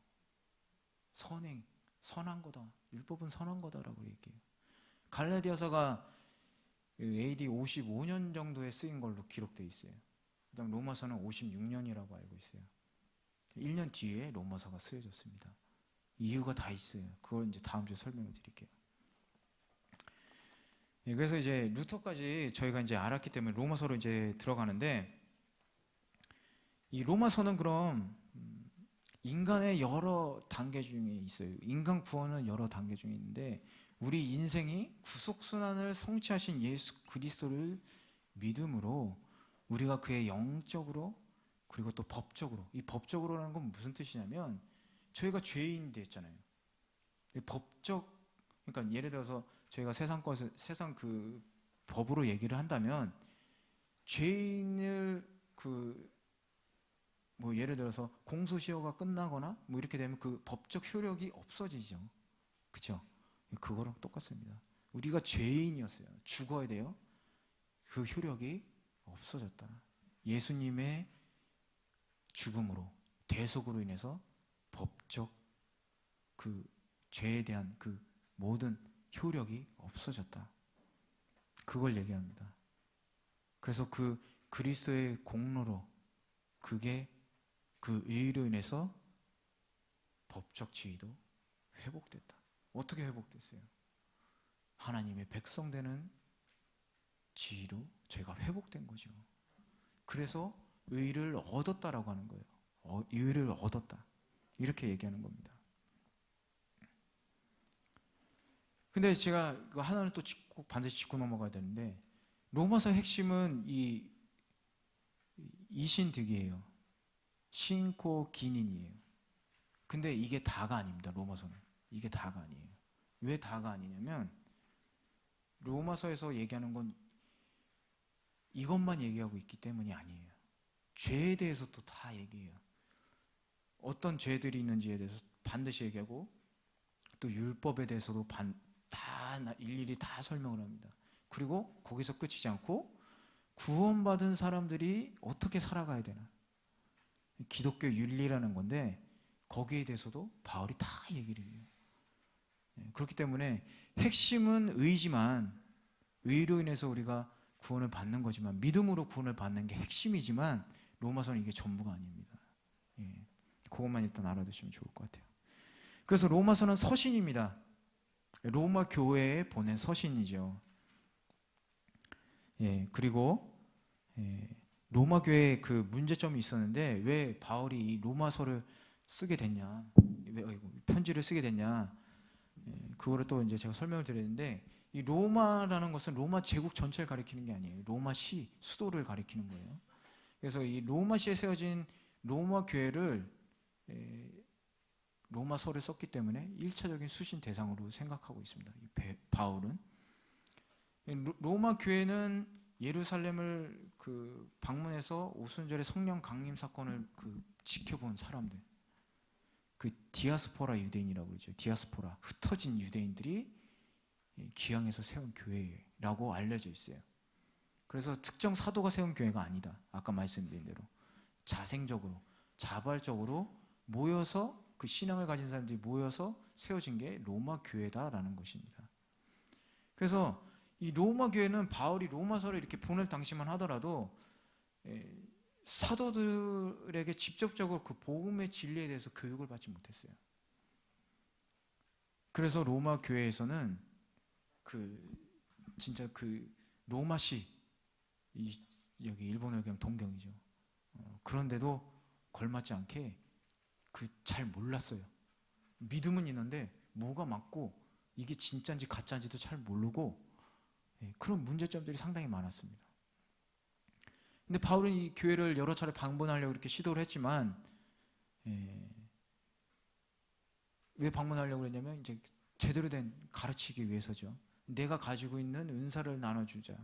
선한 거다. 율법은 선한 거다라고 얘기해요. 갈라디아서가 AD 55년 정도에 쓰인 걸로 기록되어 있어요. 그다음 로마서는 56년이라고 알고 있어요. 1년 뒤에 로마서가 쓰여졌습니다. 이유가 다 있어요. 그걸 이제 다음 주에 설명을 드릴게요. 그래서 이제 루터까지 저희가 이제 알았기 때문에 로마서로 이제 들어가는데, 이 로마서는 그럼 인간의 여러 단계 중에 있어요. 인간 구원은 여러 단계 중에 있는데, 우리 인생이 구속순환을 성취하신 예수 그리스도를 믿음으로 우리가 그의 영적으로 그리고 또 법적으로, 이 법적으로라는 건 무슨 뜻이냐면 저희가 죄인이 됐잖아요. 법적, 그러니까 예를 들어서 저희가 세상 그 법으로 얘기를 한다면 죄인을 뭐 예를 들어서 공소시효가 끝나거나 뭐 이렇게 되면 그 법적 효력이 없어지죠. 그렇죠? 그거랑 똑같습니다. 우리가 죄인이었어요. 죽어야 돼요. 그 효력이 없어졌다. 예수님의 죽음으로, 대속으로 인해서 법적 그 죄에 대한 그 모든 효력이 없어졌다. 그걸 얘기합니다. 그래서 그 그리스도의 공로로, 그게 그 의로 인해서 법적 지위도 회복됐다. 어떻게 회복됐어요? 하나님의 백성 되는 지위로 저희가 회복된 거죠. 그래서 의를 얻었다라고 하는 거예요. 의를 얻었다, 이렇게 얘기하는 겁니다. 근데 제가 이거 하나는 또 꼭 반드시 짚고 넘어가야 되는데, 로마서 핵심은 이 이신득이에요. 신코 기닌이에요. 근데 이게 다가 아닙니다. 로마서는 이게 다가 아니에요. 왜 다가 아니냐면 로마서에서 얘기하는 건 이것만 얘기하고 있기 때문이 아니에요. 죄에 대해서도 다 얘기해요. 어떤 죄들이 있는지에 대해서 반드시 얘기하고, 또 율법에 대해서도 다 일일이 다 설명을 합니다. 그리고 거기서 끝이지 않고 구원받은 사람들이 어떻게 살아가야 되나, 기독교 윤리라는 건데 거기에 대해서도 바울이 다 얘기를 해요. 그렇기 때문에 핵심은 의지만, 의로 인해서 우리가 구원을 받는 거지만, 믿음으로 구원을 받는 게 핵심이지만 로마서는 이게 전부가 아닙니다. 그것만 일단 알아두시면 좋을 것 같아요. 그래서 로마서는 서신입니다. 로마 교회에 보낸 서신이죠. 그리고 로마 교회에 그 문제점이 있었는데 왜 바울이 이 로마서를 쓰게 됐냐, 왜 편지를 쓰게 됐냐, 그거를 또 이제 제가 설명을 드렸는데, 이 로마라는 것은 로마 제국 전체를 가리키는 게 아니에요. 로마시, 수도를 가리키는 거예요. 그래서 이 로마시에 세워진 로마 교회를 로마서를 썼기 때문에 1차적인 수신 대상으로 생각하고 있습니다. 바울은. 로마 교회는 예루살렘을 그 방문해서 오순절의 성령 강림 사건을 그 지켜본 사람들, 그 디아스포라 유대인이라고 그러죠. 디아스포라, 흩어진 유대인들이 기항에서 세운 교회라고 알려져 있어요. 그래서 특정 사도가 세운 교회가 아니다. 아까 말씀드린 대로 자생적으로, 자발적으로 모여서, 그 신앙을 가진 사람들이 모여서 세워진 게 로마 교회다라는 것입니다. 그래서 이 로마 교회는 바울이 로마서를 이렇게 보낼 당시만 하더라도 사도들에게 직접적으로 그 복음의 진리에 대해서 교육을 받지 못했어요. 그래서 로마 교회에서는 진짜 그 로마시, 여기 일본어 얘기하면 동경이죠. 그런데도 걸맞지 않게 잘 몰랐어요. 믿음은 있는데 뭐가 맞고 이게 진짜인지 가짜인지도 잘 모르고, 그런 문제점들이 상당히 많았습니다. 근데 바울은 이 교회를 여러 차례 방문하려고 이렇게 시도를 했지만, 왜 방문하려고 했냐면 이제 제대로 된 가르치기 위해서죠. 내가 가지고 있는 은사를 나눠주자,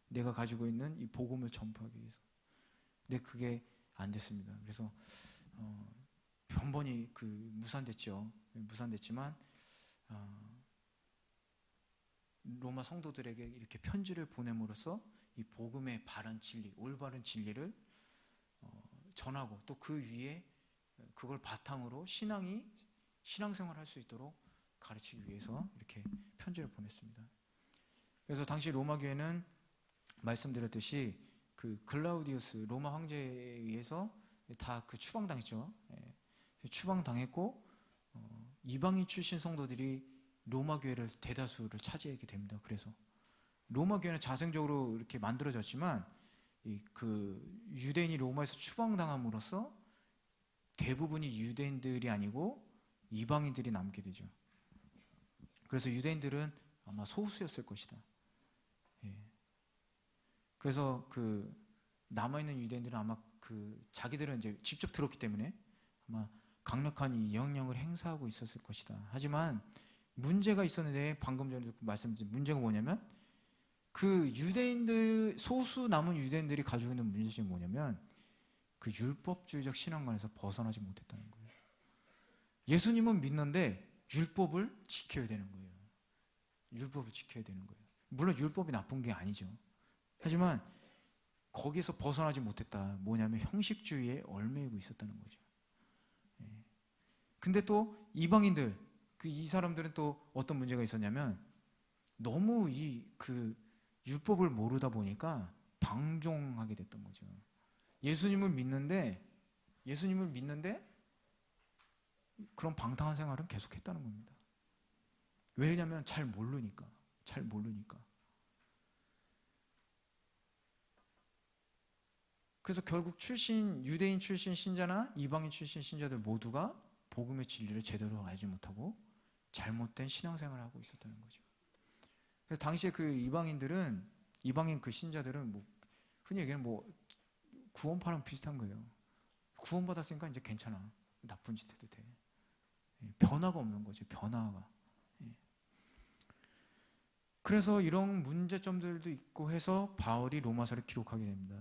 내가 가지고 있는 이 복음을 전파하기 위해서. 근데 그게 안 됐습니다. 그래서 번번이 무산됐죠. 무산됐지만 로마 성도들에게 이렇게 편지를 보냄으로써 이 복음의 바른 진리, 올바른 진리를 전하고, 또 그 위에 그걸 바탕으로 신앙생활을 할 수 있도록 가르치기 위해서 이렇게 편지를 보냈습니다. 그래서 당시 로마 교회는 말씀드렸듯이 그 글라우디우스 로마 황제에 의해서 다 추방당했죠. 추방당했고 이방인 출신 성도들이 로마 교회를 대다수를 차지하게 됩니다. 그래서 로마 교회는 자생적으로 이렇게 만들어졌지만 유대인이 로마에서 추방당함으로써 대부분이 유대인들이 아니고 이방인들이 남게 되죠. 그래서 유대인들은 아마 소수였을 것이다. 그래서 남아있는 유대인들은 아마 자기들은 이제 직접 들었기 때문에 아마 강력한 이 영향력을 행사하고 있었을 것이다. 하지만 문제가 있었는데, 방금 전에 말씀드린 문제가 뭐냐면, 소수 남은 유대인들이 가지고 있는 문제점이 뭐냐면, 율법주의적 신앙관에서 벗어나지 못했다는 거예요. 예수님은 믿는데 율법을 지켜야 되는 거예요. 율법을 지켜야 되는 거예요. 물론 율법이 나쁜 게 아니죠. 하지만 거기에서 벗어나지 못했다. 뭐냐면 형식주의에 얽매이고 있었다는 거죠. 근데 또 이방인들, 이 사람들은 또 어떤 문제가 있었냐면, 너무 율법을 모르다 보니까 방종하게 됐던 거죠. 예수님을 믿는데 그런 방탕한 생활은 계속했다는 겁니다. 왜냐하면 잘 모르니까. 그래서 결국 유대인 출신 신자나 이방인 출신 신자들 모두가 복음의 진리를 제대로 알지 못하고 잘못된 신앙생활을 하고 있었다는 거죠. 그래서 당시에 이방인 신자들은 흔히 얘기하는 구원파랑 비슷한 거예요. 구원받았으니까 이제 괜찮아, 나쁜 짓 해도 돼. 변화가 없는 거죠. 변화가. 그래서 이런 문제점들도 있고 해서 바울이 로마서를 기록하게 됩니다.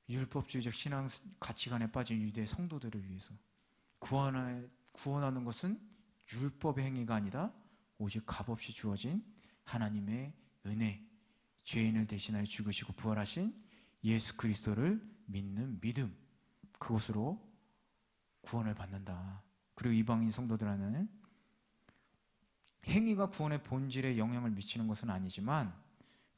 율법주의적 신앙 가치관에 빠진 유대 성도들을 위해서 구원하는 것은 율법의 행위가 아니다, 오직 값없이 주어진 하나님의 은혜, 죄인을 대신하여 죽으시고 부활하신 예수 그리스도를 믿는 믿음, 그것으로 구원을 받는다. 그리고 이방인 성도들한테는 행위가 구원의 본질에 영향을 미치는 것은 아니지만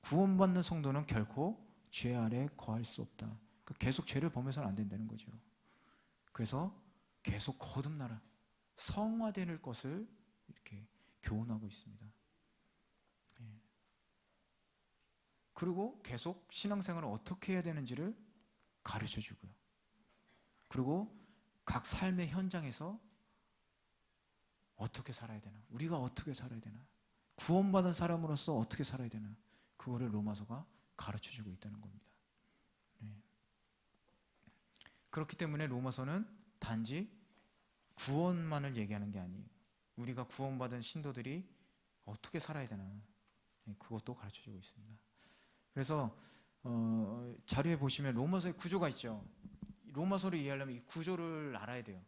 구원받는 성도는 결코 죄 아래 거할 수 없다. 그러니까 계속 죄를 범해서는 안 된다는 거죠. 그래서 계속 거듭나라, 성화될 것을 이렇게 교훈하고 있습니다. 그리고 계속 신앙생활을 어떻게 해야 되는지를 가르쳐 주고요. 그리고 각 삶의 현장에서 어떻게 살아야 되나, 우리가 어떻게 살아야 되나, 구원받은 사람으로서 어떻게 살아야 되나, 그거를 로마서가 가르쳐 주고 있다는 겁니다. 그렇기 때문에 로마서는 단지 구원만을 얘기하는 게 아니에요. 우리가 구원받은 신도들이 어떻게 살아야 되나, 그것도 가르쳐 주고 있습니다. 그래서 자료에 보시면 로마서의 구조가 있죠. 로마서를 이해하려면 이 구조를 알아야 돼요.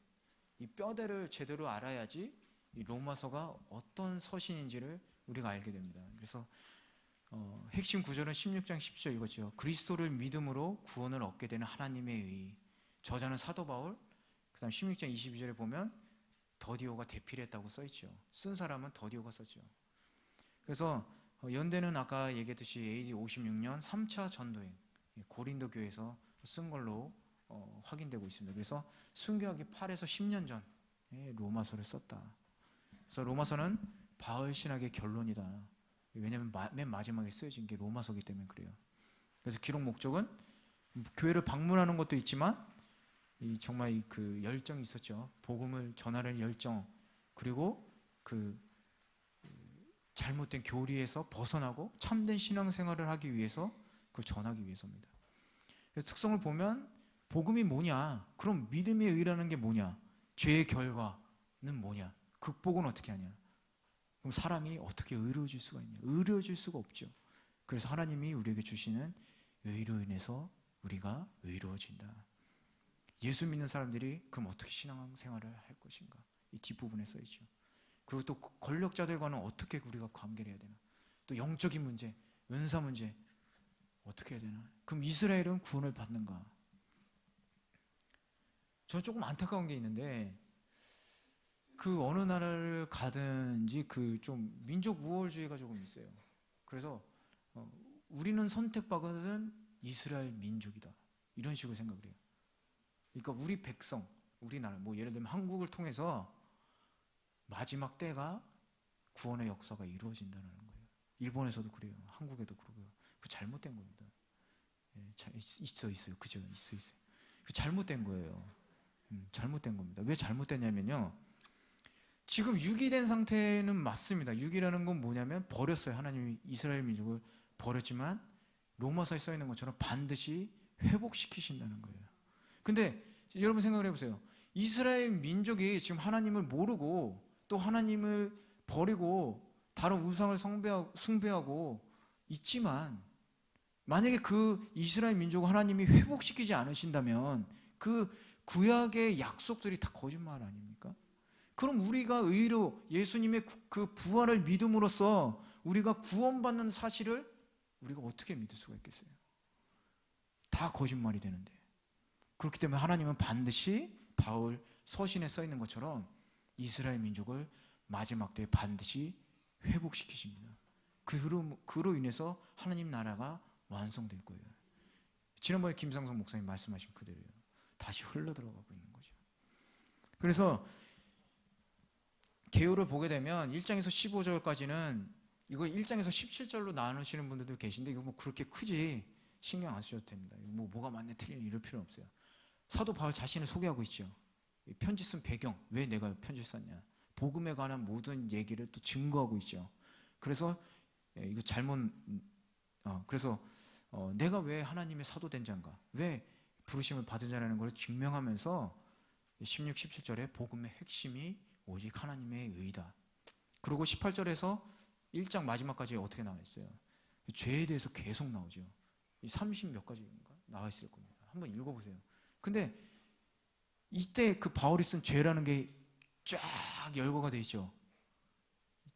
이 뼈대를 제대로 알아야지 이 로마서가 어떤 서신인지를 우리가 알게 됩니다. 그래서 핵심 구절은 16장 10절 이거죠. 그리스도를 믿음으로 구원을 얻게 되는 하나님의 의. 저자는 사도 바울. 그 다음 16장 22절에 보면 더디오가 대필했다고 써있죠. 쓴 사람은 더디오가 썼죠. 그래서 연대는 아까 얘기했듯이 AD 56년 3차 전도행 고린도 교회에서 쓴 걸로 확인되고 있습니다. 그래서 순교하기 8에서 10년 전에 로마서를 썼다. 그래서 로마서는 바울 신학의 결론이다. 왜냐하면 맨 마지막에 쓰여진 게 로마서기 때문에 그래요. 그래서 기록 목적은 교회를 방문하는 것도 있지만 정말 그 열정이 있었죠. 복음을 전하는 열정, 그리고 그 잘못된 교리에서 벗어나고 참된 신앙생활을 하기 위해서 그걸 전하기 위해서입니다. 그래서 특성을 보면 복음이 뭐냐? 그럼 믿음의 의라는 게 뭐냐? 죄의 결과는 뭐냐? 극복은 어떻게 하냐? 그럼 사람이 어떻게 의로워질 수가 있냐? 의로워질 수가 없죠. 그래서 하나님이 우리에게 주시는 의로 인해서 우리가 의로워진다. 예수 믿는 사람들이 그럼 어떻게 신앙생활을 할 것인가? 이 뒷부분에 써있죠. 그리고 또 권력자들과는 어떻게 우리가 관계를 해야 되나? 또 영적인 문제, 은사 문제 어떻게 해야 되나? 그럼 이스라엘은 구원을 받는가? 저는 조금 안타까운 게 있는데 그 어느 나라를 가든지 그 좀 민족 우월주의가 조금 있어요. 그래서 우리는 선택받은 이스라엘 민족이다, 이런 식으로 생각을 해요. 그러니까 우리 백성, 우리나라, 뭐 예를 들면 한국을 통해서 마지막 때가 구원의 역사가 이루어진다는 거예요. 일본에서도 그래요. 한국에도 그러고요. 그 잘못된 겁니다. 있어요. 그죠? 있어요. 그 잘못된 거예요. 잘못된 겁니다. 왜 잘못됐냐면요. 지금 유기된 상태는 맞습니다. 유기라는 건 뭐냐면 버렸어요. 하나님이 이스라엘 민족을 버렸지만 로마서에 써 있는 것처럼 반드시 회복시키신다는 거예요. 근데 여러분 생각을 해보세요. 이스라엘 민족이 지금 하나님을 모르고 또 하나님을 버리고 다른 우상을 숭배하고 있지만 만약에 그 이스라엘 민족을 하나님이 회복시키지 않으신다면 그 구약의 약속들이 다 거짓말 아닙니까? 그럼 우리가 의로 예수님의 그 부활을 믿음으로써 우리가 구원받는 사실을 우리가 어떻게 믿을 수가 있겠어요? 다 거짓말이 되는데. 그렇기 때문에 하나님은 반드시 바울 서신에 써 있는 것처럼 이스라엘 민족을 마지막 때에 반드시 회복시키십니다. 그로 인해서 하나님 나라가 완성될 거예요. 지난번에 김상성 목사님 말씀하신 그대로예요. 다시 흘러들어가고 있는 거죠. 그래서 개요를 보게 되면 1장에서 15절까지는 이거 1장에서 17절로 나누시는 분들도 계신데 이거 뭐 그렇게 크지 신경 안 쓰셔도 됩니다. 뭐가 맞네 틀리네 이럴 필요는 없어요. 사도 바울 자신을 소개하고 있죠. 편지 쓴 배경, 왜 내가 편지 썼냐, 복음에 관한 모든 얘기를 또 증거하고 있죠. 그래서 이거 그래서 내가 왜 하나님의 사도된 자인가, 왜 부르심을 받은 자라는 걸 증명하면서 16, 17절에 복음의 핵심이 오직 하나님의 의다. 그리고 18절에서 1장 마지막까지 어떻게 나와 있어요? 죄에 대해서 계속 나오죠. 30 몇 가지인가 나와 있을 겁니다. 한번 읽어보세요. 근데 이때 그 바울이 쓴 죄라는 게 쫙 열거가 돼 있죠.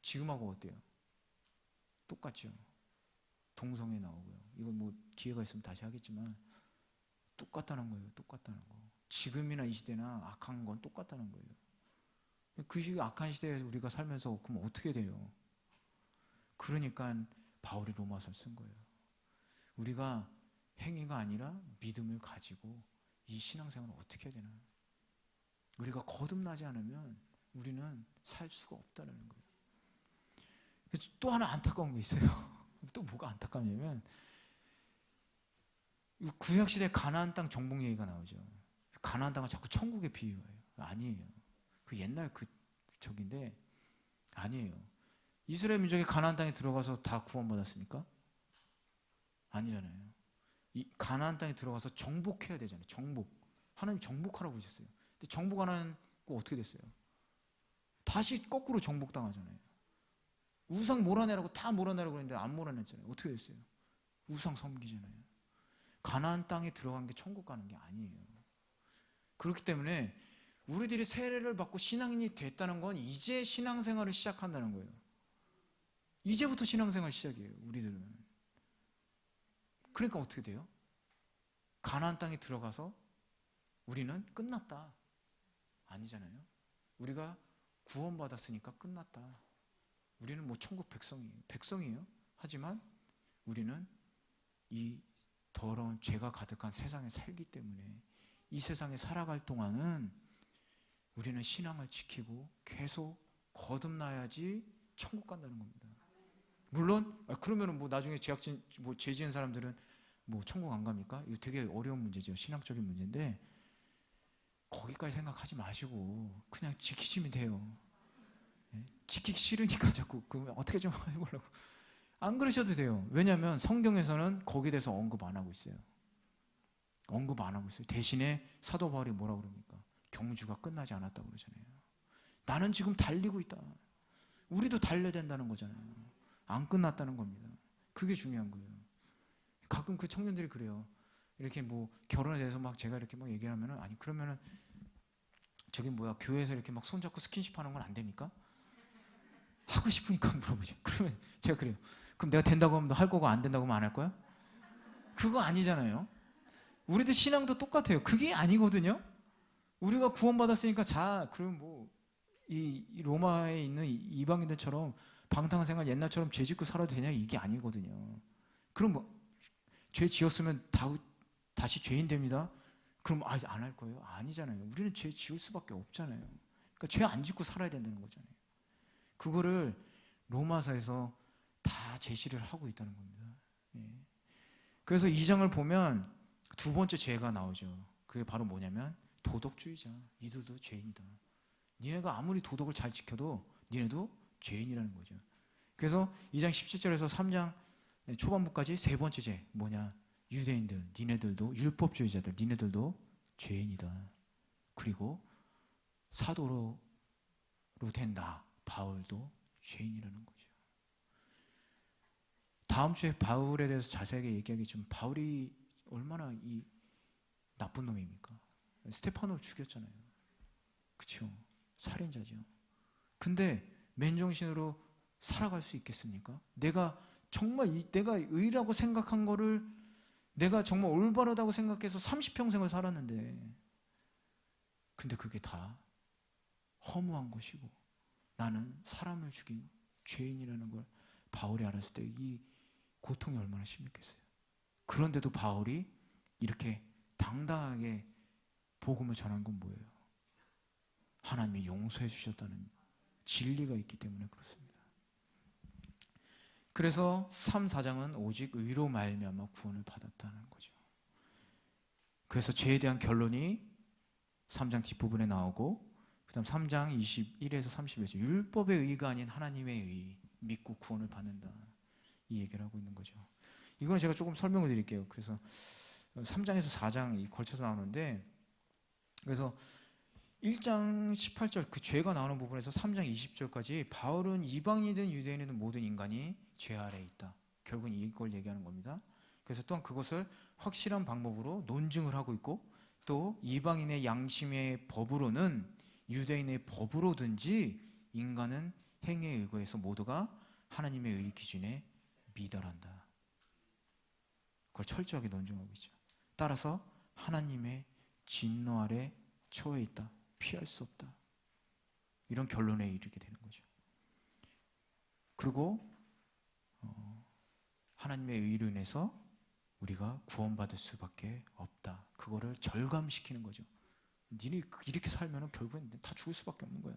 지금하고 어때요? 똑같죠. 동성애 나오고요. 이건 뭐 기회가 있으면 다시 하겠지만 똑같다는 거예요. 똑같다는 거. 지금이나 이 시대나 악한 건 똑같다는 거예요. 그 시기 악한 시대에 우리가 살면서 그럼 어떻게 돼요? 그러니까 바울이 로마서를 쓴 거예요. 우리가 행위가 아니라 믿음을 가지고 이 신앙생활을 어떻게 해야 되나? 우리가 거듭나지 않으면 우리는 살 수가 없다는 거예요. 또 하나 안타까운 게 있어요. 또 뭐가 안타깝냐면 구약시대 가나안 땅 정복 얘기가 나오죠. 가나안 땅은 자꾸 천국에 비유해요. 아니에요. 그 옛날 그 적인데 아니에요. 이스라엘 민족이 가나안 땅에 들어가서 다 구원받았습니까? 아니잖아요. 이 가나안 땅에 들어가서 정복해야 되잖아요. 정복. 하나님 정복하라고 그러셨어요. 근데 정복 안 하고 어떻게 됐어요? 다시 거꾸로 정복당하잖아요. 우상 몰아내라고 다 몰아내라고 그랬는데 안 몰아냈잖아요. 어떻게 됐어요? 우상 섬기잖아요. 가나안 땅에 들어간 게 천국 가는 게 아니에요. 그렇기 때문에 우리들이 세례를 받고 신앙인이 됐다는 건 이제 신앙생활을 시작한다는 거예요. 이제부터 신앙생활 시작이에요. 우리들은. 그러니까 어떻게 돼요? 가나안 땅에 들어가서 우리는 끝났다. 아니잖아요. 우리가 구원받았으니까 끝났다. 우리는 뭐 천국 백성이에요. 하지만 우리는 이 더러운 죄가 가득한 세상에 살기 때문에 이 세상에 살아갈 동안은 우리는 신앙을 지키고 계속 거듭나야지 천국 간다는 겁니다. 물론 그러면은 뭐 나중에 죄악진 뭐 죄 지은 사람들은 뭐 천국 안 갑니까? 이거 되게 어려운 문제죠. 신학적인 문제인데 거기까지 생각하지 마시고 그냥 지키시면 돼요. 지키기 싫으니까 자꾸 그러면 어떻게 좀 해보려고 안 그러셔도 돼요. 왜냐하면 성경에서는 거기에 대해서 언급 안 하고 있어요. 언급 안 하고 있어요. 대신에 사도 바울이 뭐라고 그럽니까? 경주가 끝나지 않았다고 그러잖아요. 나는 지금 달리고 있다. 우리도 달려야 된다는 거잖아요. 안 끝났다는 겁니다. 그게 중요한 거예요. 가끔 그 청년들이 그래요. 이렇게 뭐 결혼에 대해서 막 제가 이렇게 막 얘기를 하면은 아니 그러면은 저기 뭐야 교회에서 이렇게 막 손잡고 스킨십 하는 건 안 됩니까? 하고 싶으니까 물어보죠. 그러면 제가 그래요. 그럼 내가 된다고 하면 너 할 거고 안 된다고 하면 안 할 거야? 그거 아니잖아요. 우리들 신앙도 똑같아요. 그게 아니거든요. 우리가 구원받았으니까 자 그럼 뭐 이 로마에 있는 이방인들처럼 방탕한 생활 옛날처럼 죄 짓고 살아도 되냐 이게 아니거든요. 그럼 뭐 죄 지었으면 다시 죄인 됩니다. 그럼 안 할 거예요? 아니잖아요. 우리는 죄 지을 수밖에 없잖아요. 그러니까 죄 안 짓고 살아야 된다는 거잖아요. 그거를 로마서에서 다 제시를 하고 있다는 겁니다. 예. 그래서 2장을 보면 두 번째 죄가 나오죠. 그게 바로 뭐냐면 도덕주의자. 이들도 죄인이다. 니네가 아무리 도덕을 잘 지켜도 니네도 죄인이라는 거죠. 그래서 2장 17절에서 3장 초반부까지 세 번째 죄 뭐냐? 유대인들, 니네들도 율법주의자들, 니네들도 죄인이다. 그리고 사도로 된 나, 바울도 죄인이라는 거죠. 다음 주에 바울에 대해서 자세하게 얘기하겠지만 바울이 얼마나 이 나쁜 놈입니까? 스테파노를 죽였잖아요. 그렇죠? 살인자죠. 근데 맨정신으로 살아갈 수 있겠습니까? 내가 정말 내가 의라고 생각한 거를 내가 정말 올바르다고 생각해서 30평생을 살았는데 근데 그게 다 허무한 것이고 나는 사람을 죽인 죄인이라는 걸 바울이 알았을 때 이 고통이 얼마나 심했겠어요. 그런데도 바울이 이렇게 당당하게 복음을 전한 건 뭐예요? 하나님이 용서해 주셨다는 진리가 있기 때문에 그렇습니다. 그래서 3, 4장은 오직 의로 말미암아 구원을 받았다는 거죠. 그래서 죄에 대한 결론이 3장 뒷부분에 나오고 그 다음 3장 21에서 30에서 율법의 의가 아닌 하나님의 의 믿고 구원을 받는다 이 얘기를 하고 있는 거죠. 이거는 제가 조금 설명을 드릴게요. 그래서 3장에서 4장이 걸쳐서 나오는데 그래서 1장 18절 그 죄가 나오는 부분에서 3장 20절까지 바울은 이방인이든 유대인이든 모든 인간이 죄 아래에 있다. 결국은 이걸 얘기하는 겁니다. 그래서 또한 그것을 확실한 방법으로 논증을 하고 있고 또 이방인의 양심의 법으로는 유대인의 법으로든지 인간은 행위에 의거해서 모두가 하나님의 의 기준에 미달한다. 그걸 철저하게 논증하고 있죠. 따라서 하나님의 진노 아래 처해 있다. 피할 수 없다. 이런 결론에 이르게 되는 거죠. 그리고 하나님의 의로 인해서 우리가 구원받을 수밖에 없다. 그거를 절감시키는 거죠. 니네 이렇게 살면 결국엔 다 죽을 수밖에 없는 거야.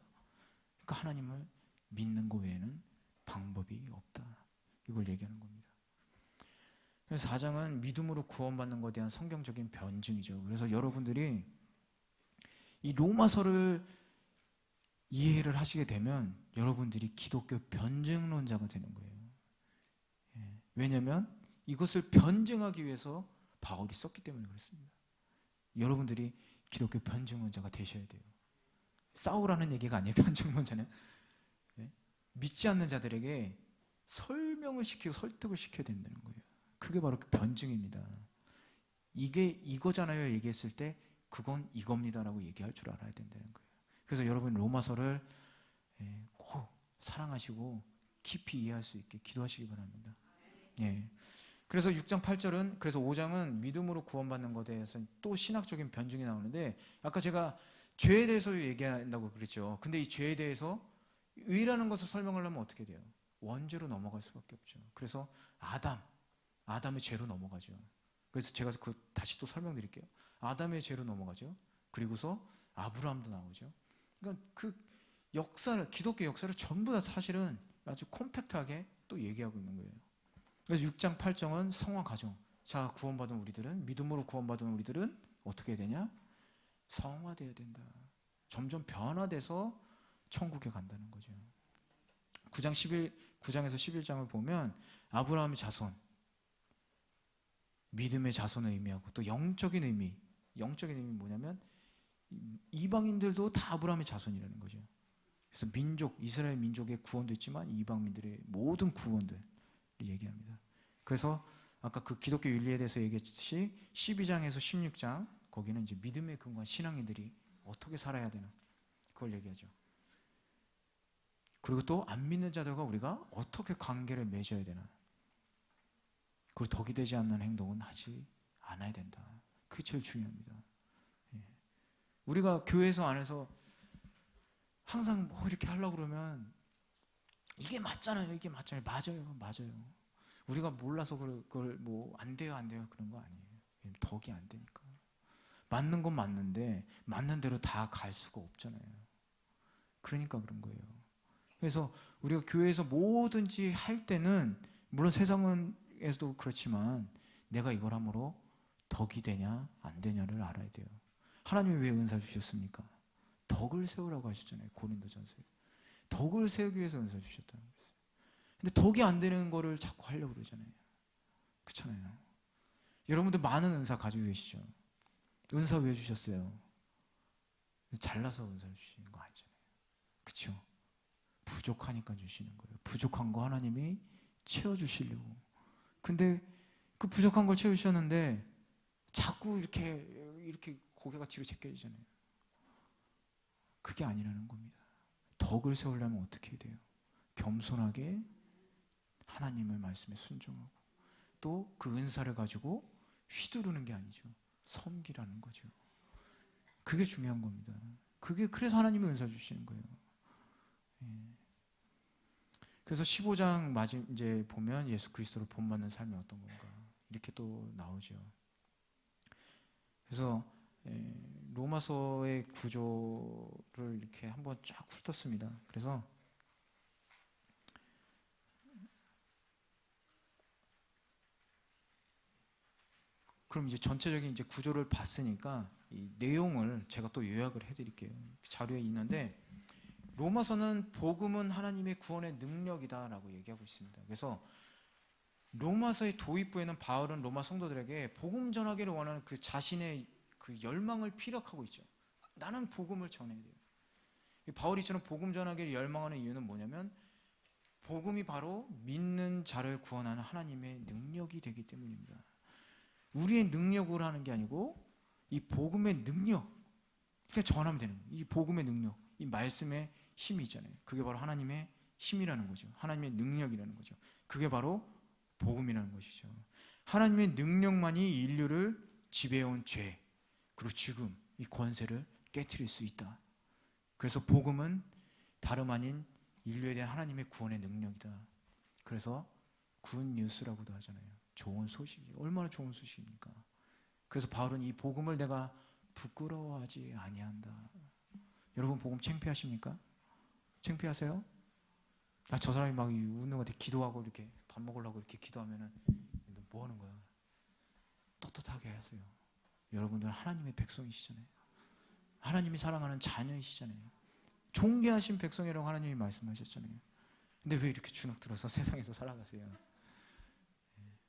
그러니까 하나님을 믿는 거 외에는 방법이 없다. 이걸 얘기하는 겁니다. 그래서 4장은 믿음으로 구원받는 것에 대한 성경적인 변증이죠. 그래서 여러분들이 이 로마서를 이해를 하시게 되면 여러분들이 기독교 변증론자가 되는 거예요. 왜냐하면 이것을 변증하기 위해서 바울이 썼기 때문에 그렇습니다. 여러분들이 기독교 변증론자가 되셔야 돼요. 싸우라는 얘기가 아니에요. 변증론자는 믿지 않는 자들에게 설명을 시키고 설득을 시켜야 된다는 거예요. 그게 바로 그 변증입니다. 이게 이거잖아요 얘기했을 때 그건 이겁니다라고 얘기할 줄 알아야 된다는 거예요. 그래서 여러분 로마서를 꼭 사랑하시고 깊이 이해할 수 있게 기도하시기 바랍니다. 예. 그래서 6장 8절은 그래서 5장은 믿음으로 구원받는 것에 대해서 또 신학적인 변증이 나오는데 아까 제가 죄에 대해서 얘기한다고 그랬죠. 근데 이 죄에 대해서 의라는 것을 설명하려면 어떻게 돼요? 원죄로 넘어갈 수밖에 없죠. 그래서 아담의 죄로 넘어가죠. 그래서 제가 다시 또 설명드릴게요. 아담의 죄로 넘어가죠. 그리고서 아브라함도 나오죠. 그러니까 그 역사를 기독교 역사를 전부 다 사실은 아주 콤팩트하게 또 얘기하고 있는 거예요. 그래서 6장 8장은 성화 과정. 자, 구원받은 우리들은 믿음으로 구원받은 우리들은 어떻게 해야 되냐? 성화돼야 된다. 점점 변화돼서 천국에 간다는 거죠. 9장에서 11장을 보면 아브라함의 자손, 믿음의 자손을 의미하고 또 영적인 의미 뭐냐면 이방인들도 다 아브라함의 자손이라는 거죠. 그래서 이스라엘 민족의 구원도 있지만 이방민들의 모든 구원들을 얘기합니다. 그래서 아까 그 기독교 윤리에 대해서 얘기했듯이 12장에서 16장 거기는 이제 믿음의 근거한 신앙인들이 어떻게 살아야 되나 그걸 얘기하죠. 그리고 또 안 믿는 자들과 우리가 어떻게 관계를 맺어야 되나. 그리고 덕이 되지 않는 행동은 하지 않아야 된다. 그게 제일 중요합니다. 예. 우리가 교회에서 안에서 항상 뭐 이렇게 하려고 그러면 이게 맞잖아요. 맞아요. 우리가 몰라서 그걸 뭐 안 돼요 그런 거 아니에요. 덕이 안 되니까. 맞는 건 맞는데 맞는 대로 다 갈 수가 없잖아요. 그러니까 그런 거예요. 그래서 우리가 교회에서 뭐든지 할 때는 물론 세상에서도 그렇지만 내가 이걸 함으로 덕이 되냐 안 되냐를 알아야 돼요. 하나님이 왜 은사 주셨습니까? 덕을 세우라고 하셨잖아요. 고린도전서에. 덕을 세우기 위해서 은사 주셨다는 거예요. 근데 덕이 안 되는 거를 자꾸 하려고 그러잖아요. 그렇잖아요. 여러분들 많은 은사 가지고 계시죠? 은사 왜 주셨어요? 잘나서 은사 주시는 거 아니잖아요. 그렇죠? 부족하니까 주시는 거예요. 부족한 거 하나님이 채워주시려고. 근데 그 부족한 걸 채우셨는데 자꾸 이렇게 고개가 뒤로 제껴지잖아요. 그게 아니라는 겁니다. 덕을 세우려면 어떻게 해야 돼요? 겸손하게 하나님의 말씀에 순종하고 또 그 은사를 가지고 휘두르는 게 아니죠. 섬기라는 거죠. 그게 중요한 겁니다. 그래서 하나님이 은사 주시는 거예요. 예. 그래서 15장 이제 보면 예수 그리스도로 본받는 삶이 어떤 건가 이렇게 또 나오죠. 그래서 로마서의 구조를 이렇게 한번 쫙 훑었습니다. 그래서 그럼 이제 전체적인 이제 구조를 봤으니까 이 내용을 제가 또 요약을 해드릴게요. 자료에 있는데 로마서는 복음은 하나님의 구원의 능력이다라고 얘기하고 있습니다. 그래서 로마서의 도입부에는 바울은 로마 성도들에게 복음 전하기를 원하는 그 자신의 그 열망을 피력하고 있죠. 나는 복음을 전해야 돼요. 바울이처럼 복음 전하기를 열망하는 이유는 뭐냐면 복음이 바로 믿는 자를 구원하는 하나님의 능력이 되기 때문입니다. 우리의 능력으로 하는 게 아니고 이 복음의 능력, 그냥 전하면 되는 거예요. 이 복음의 능력, 이 말씀의 힘이 있잖아요. 그게 바로 하나님의 힘이라는 거죠. 하나님의 능력이라는 거죠. 그게 바로 복음이라는 것이죠. 하나님의 능력만이 인류를 지배해온 죄, 그리고 죽음, 이 권세를 깨트릴 수 있다. 그래서 복음은 다름 아닌 인류에 대한 하나님의 구원의 능력이다. 그래서 굿 뉴스라고도 하잖아요. 좋은 소식이 얼마나 좋은 소식입니까? 그래서 바울은 이 복음을 내가 부끄러워하지 아니한다. 여러분 복음 창피하십니까? 창피하세요? 저 사람이 막 웃는 것 같아. 기도하고 이렇게 밥 먹으려고 이렇게 기도하면은 너 뭐 하는 거야? 떳떳하게 하세요. 여러분들은 하나님의 백성이시잖아요. 하나님이 사랑하는 자녀이시잖아요. 존귀하신 백성이라고 하나님이 말씀하셨잖아요. 근데 왜 이렇게 주눅 들어서 세상에서 살아가세요?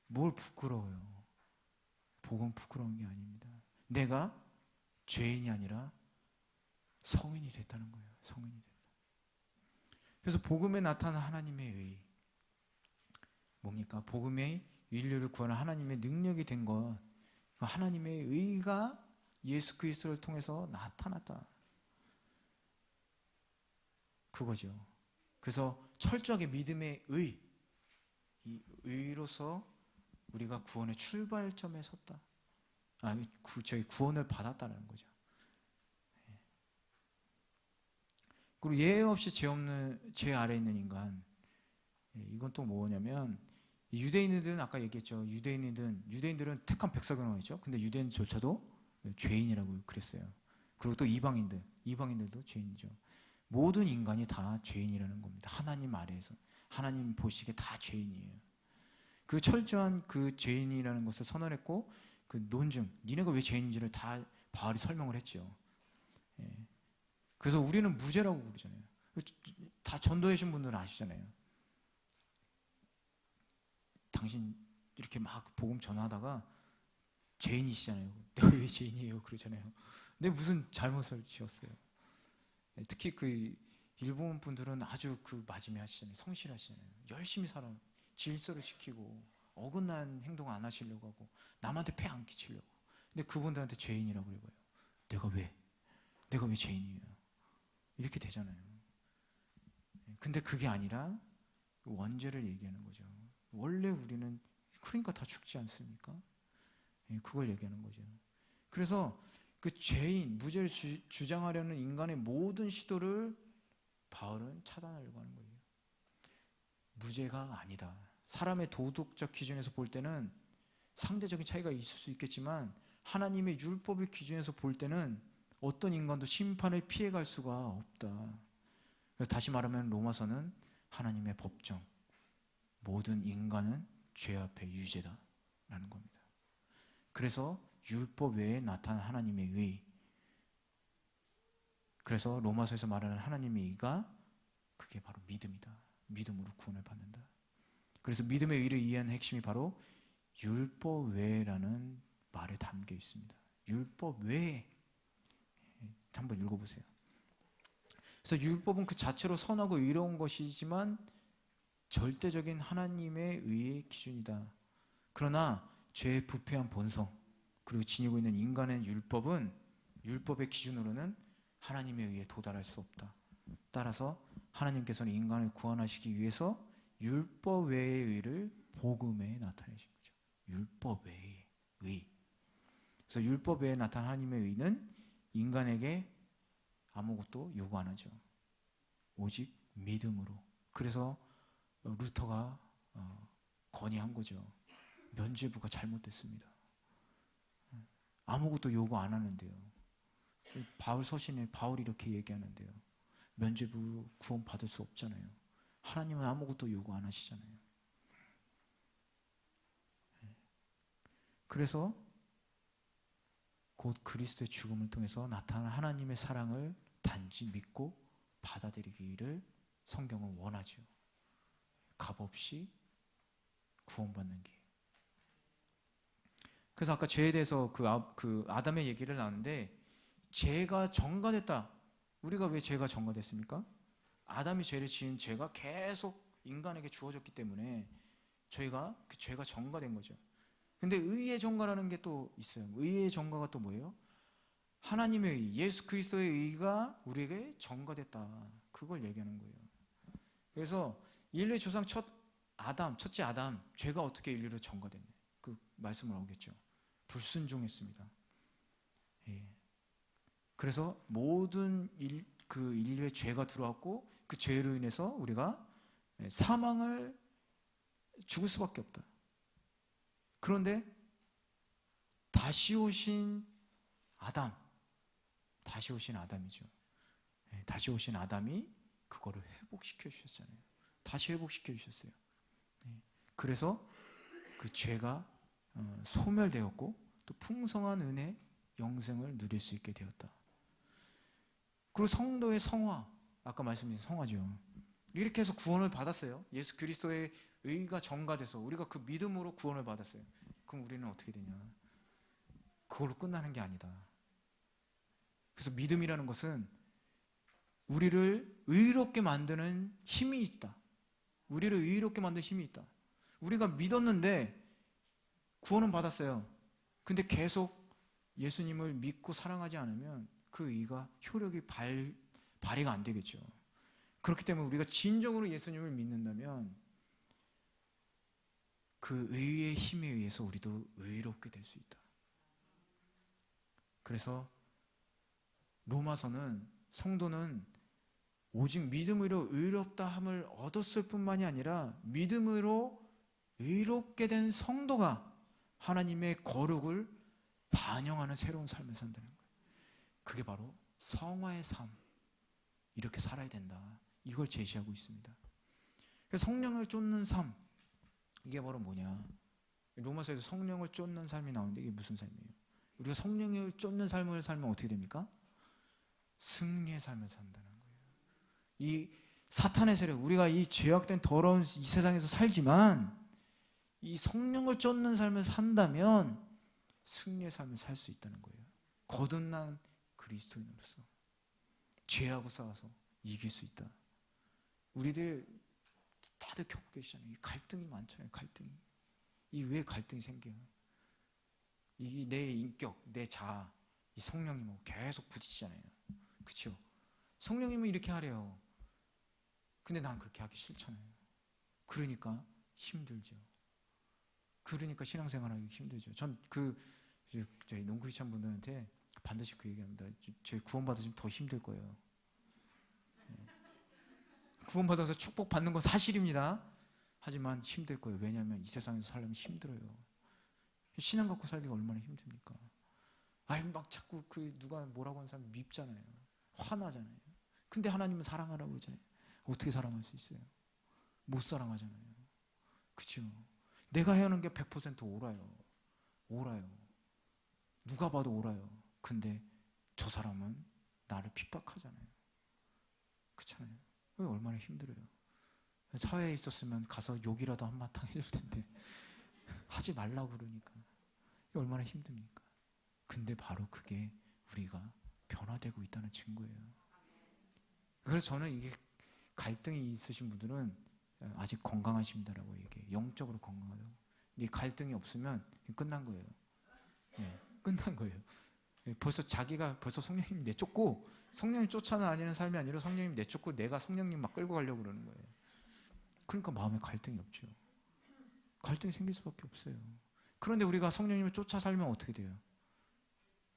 뭘 부끄러워요? 복음 부끄러운 게 아닙니다. 내가 죄인이 아니라 성인이 됐다는 거예요. 성인이 됐다. 그래서 복음에 나타난 하나님의 의 뭡니까? 복음의 인류를 구하는 하나님의 능력이 된 것, 하나님의 의가 예수 그리스도를 통해서 나타났다. 그거죠. 그래서 철저하게 믿음의 의, 이 의로서 우리가 구원의 출발점에 섰다. 저희 구원을 받았다는 거죠. 그리고 예외 없이 죄 아래 있는 인간. 이건 또 뭐냐면 유대인들은 아까 얘기했죠. 유대인들은 택한 백성이죠. 근데 유대인조차도 죄인이라고 그랬어요. 그리고 또 이방인들도 죄인이죠. 모든 인간이 다 죄인이라는 겁니다. 하나님 아래에서 하나님 보시기에 다 죄인이에요. 그 철저한 그 죄인이라는 것을 선언했고 그 논증, 니네가 왜 죄인인지를 다 바울이 설명을 했죠. 그래서 우리는 무죄라고 그러잖아요. 다 전도하신 분들은 아시잖아요. 당신 이렇게 막 복음 전하다가 죄인이시잖아요. 내가 왜 죄인이에요? 그러잖아요. 근데 무슨 잘못을 지었어요? 특히 그 일본 분들은 아주 그 마지막하시잖아요. 성실하시잖아요. 열심히 살아 질서를 지키고 어긋난 행동 안 하시려고 하고 남한테 폐 안 끼치려고. 근데 그분들한테 죄인이라고 그래요. 내가 왜 죄인이에요? 이렇게 되잖아요. 근데 그게 아니라 원죄를 얘기하는 거죠. 원래 우리는 그러니까 다 죽지 않습니까? 그걸 얘기하는 거죠. 그래서 그 죄인, 무죄를 주장하려는 인간의 모든 시도를 바울은 차단하려고 하는 거예요. 무죄가 아니다. 사람의 도덕적 기준에서 볼 때는 상대적인 차이가 있을 수 있겠지만 하나님의 율법의 기준에서 볼 때는 어떤 인간도 심판을 피해갈 수가 없다. 그래서 다시 말하면 로마서는 하나님의 법정, 모든 인간은 죄 앞에 유죄다라는 겁니다. 그래서 율법 외에 나타난 하나님의 의, 그래서 로마서에서 말하는 하나님의 의가 그게 바로 믿음이다. 믿음으로 구원을 받는다. 그래서 믿음의 의를 이해하는 핵심이 바로 율법 외라는 말에 담겨 있습니다. 율법 외에. 한번 읽어보세요. 그래서 율법은 그 자체로 선하고 의로운 것이지만 절대적인 하나님의 의의 기준이다. 그러나 죄의 부패한 본성 그리고 지니고 있는 인간의 율법의 기준으로는 하나님의 의에 도달할 수 없다. 따라서 하나님께서는 인간을 구원하시기 위해서 율법 외의 의를 복음에 나타내신 거죠. 율법 외의 의. 그래서 율법 외에 나타난 하나님의 의는 인간에게 아무것도 요구 안 하죠. 오직 믿음으로. 그래서 루터가 건의한 거죠. 면죄부가 잘못됐습니다. 아무것도 요구 안 하는데요. 바울 서신에 바울이 이렇게 얘기하는데요. 면죄부 구원 받을 수 없잖아요. 하나님은 아무것도 요구 안 하시잖아요. 그래서 곧 그리스도의 죽음을 통해서 나타난 하나님의 사랑을 단지 믿고 받아들이기를 성경은 원하죠. 값없이 구원받는 게. 그래서 아까 죄에 대해서 그 아담의 얘기를 나눴는데 죄가 전가됐다. 우리가 왜 죄가 전가됐습니까? 아담이 죄를 지은 죄가 계속 인간에게 주어졌기 때문에 저희가 그 죄가 전가된 거죠. 근데 의의 전가라는 게 또 있어요. 의의 전가가 또 뭐예요? 하나님의 의, 예수 그리스도의 의가 우리에게 전가됐다. 그걸 얘기하는 거예요. 그래서 인류의 조상 첫째 아담, 죄가 어떻게 인류로 전가됐냐? 그 말씀을 알겠죠. 불순종했습니다. 예. 그래서 모든 인류의 죄가 들어왔고 그 죄로 인해서 우리가 사망을 죽을 수밖에 없다. 그런데 다시 오신 아담이죠. 다시 오신 아담이 그거를 회복시켜 주셨잖아요. 다시 회복시켜 주셨어요. 그래서 그 죄가 소멸되었고 또 풍성한 은혜, 영생을 누릴 수 있게 되었다. 그리고 성도의 성화, 아까 말씀드린 성화죠. 이렇게 해서 구원을 받았어요. 예수 그리스도의 의가 전가돼서 우리가 그 믿음으로 구원을 받았어요. 그럼 우리는 어떻게 되냐? 그걸로 끝나는 게 아니다. 그래서 믿음이라는 것은 우리를 의롭게 만드는 힘이 있다. 우리를 의롭게 만드는 힘이 있다. 우리가 믿었는데 구원은 받았어요. 근데 계속 예수님을 믿고 사랑하지 않으면 그 의가 효력이 발휘가 안 되겠죠. 그렇기 때문에 우리가 진정으로 예수님을 믿는다면 그 의의 힘에 의해서 우리도 의롭게 될 수 있다. 그래서 로마서는 성도는 오직 믿음으로 의롭다 함을 얻었을 뿐만이 아니라 믿음으로 의롭게 된 성도가 하나님의 거룩을 반영하는 새로운 삶을 산다는 거예요. 그게 바로 성화의 삶. 이렇게 살아야 된다. 이걸 제시하고 있습니다. 성령을 쫓는 삶. 이게 바로 뭐냐? 로마서에서 성령을 쫓는 삶이 나오는데 이게 무슨 삶이에요? 우리가 성령을 쫓는 삶을 살면 어떻게 됩니까? 승리의 삶을 산다는 거예요. 이 사탄의 세력, 우리가 이 죄악된 더러운 이 세상에서 살지만 이 성령을 쫓는 삶을 산다면 승리의 삶을 살 수 있다는 거예요. 거듭난 그리스도인으로서 죄하고 싸워서 이길 수 있다. 우리들 다들 겪고 계시잖아요. 이 갈등이 많잖아요. 갈등이. 이 왜 갈등이 생겨요? 이 내 인격, 내 자아, 이 성령님하고 계속 부딪히잖아요. 그렇죠? 성령님은 이렇게 하래요. 근데 난 그렇게 하기 싫잖아요. 그러니까 힘들죠. 그러니까 신앙생활하기 힘들죠. 전 저희 농크리스찬 분들한테 반드시 그 얘기합니다. 저희 구원받으시면 더 힘들 거예요. 구원받아서 축복받는 건 사실입니다. 하지만 힘들 거예요. 왜냐하면 이 세상에서 살려면 힘들어요. 신앙 갖고 살기가 얼마나 힘듭니까? 막 자꾸 누가 뭐라고 하는 사람 밉잖아요. 화나잖아요. 근데 하나님은 사랑하라고 그러잖아요. 어떻게 사랑할 수 있어요? 못 사랑하잖아요. 그렇죠? 내가 해야 하는 게 100% 옳아요. 누가 봐도 옳아요. 근데 저 사람은 나를 핍박하잖아요. 그렇잖아요. 얼마나 힘들어요. 사회에 있었으면 가서 욕이라도 한바탕 해줄 텐데 하지 말라고 그러니까 얼마나 힘듭니까? 근데 바로 그게 우리가 변화되고 있다는 증거예요. 그래서 저는 이게 갈등이 있으신 분들은 아직 건강하십니다라고 얘기해요. 영적으로 건강하다고. 이 갈등이 없으면 끝난 거예요. 끝난 거예요. 벌써 성령님 내쫓고 성령님 쫓아다니는 삶이 아니라 성령님 내쫓고 내가 성령님 막 끌고 가려고 그러는 거예요. 그러니까 마음에 갈등이 없죠. 갈등이 생길 수밖에 없어요. 그런데 우리가 성령님을 쫓아 살면 어떻게 돼요?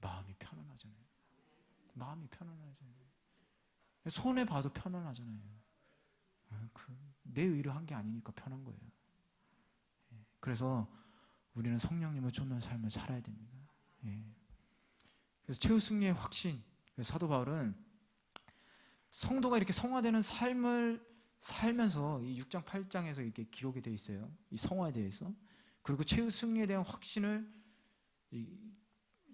마음이 편안하잖아요. 마음이 편안하잖아요. 손해 봐도 편안하잖아요. 내 의로 한 게 아니니까 편한 거예요. 그래서 우리는 성령님을 쫓는 삶을 살아야 됩니다. 그래서 최후 승리의 확신. 사도 바울은 성도가 이렇게 성화되는 삶을 살면서 이 6장 8장에서 이렇게 기록이 되어 있어요. 이 성화에 대해서. 그리고 최후 승리에 대한 확신을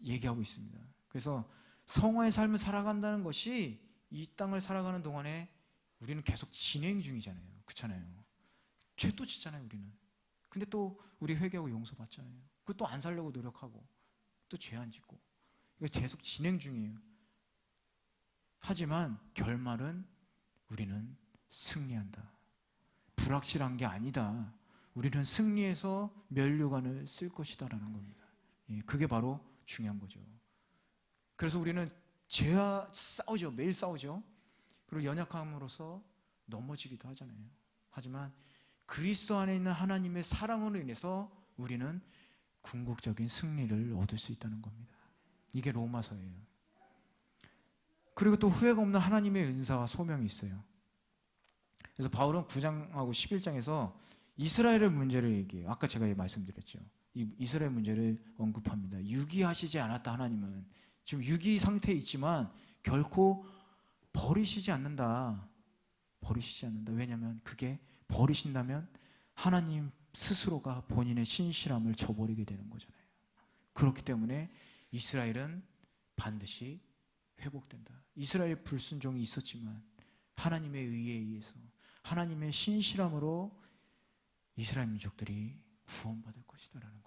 얘기하고 있습니다. 그래서 성화의 삶을 살아간다는 것이 이 땅을 살아가는 동안에 우리는 계속 진행 중이잖아요. 그렇잖아요. 죄 또 짓잖아요, 우리는. 근데 또 우리 회개하고 용서받잖아요. 그거 또 안 살려고 노력하고 또 죄 안 짓고. 이거 계속 진행 중이에요. 하지만 결말은 우리는 승리한다. 불확실한 게 아니다. 우리는 승리해서 면류관을 쓸 것이다라는 겁니다. 그게 바로 중요한 거죠. 그래서 우리는 죄와 싸우죠. 매일 싸우죠. 그리고 연약함으로써 넘어지기도 하잖아요. 하지만 그리스도 안에 있는 하나님의 사랑으로 인해서 우리는 궁극적인 승리를 얻을 수 있다는 겁니다. 이게 로마서예요. 그리고 또 후회가 없는 하나님의 은사와 소명이 있어요. 그래서 바울은 9장하고 11장에서 이스라엘의 문제를 얘기해요. 아까 제가 말씀드렸죠. 이 이스라엘 문제를 언급합니다. 유기하시지 않았다. 하나님은 지금 유기 상태에 있지만 결코 버리시지 않는다. 버리시지 않는다. 왜냐하면 그게 버리신다면 하나님 스스로가 본인의 신실함을 저버리게 되는 거잖아요. 그렇기 때문에 이스라엘은 반드시 회복된다. 이스라엘 불순종이 있었지만 하나님의 의에 의해서 하나님의 신실함으로 이스라엘 민족들이 구원받을 것이다라는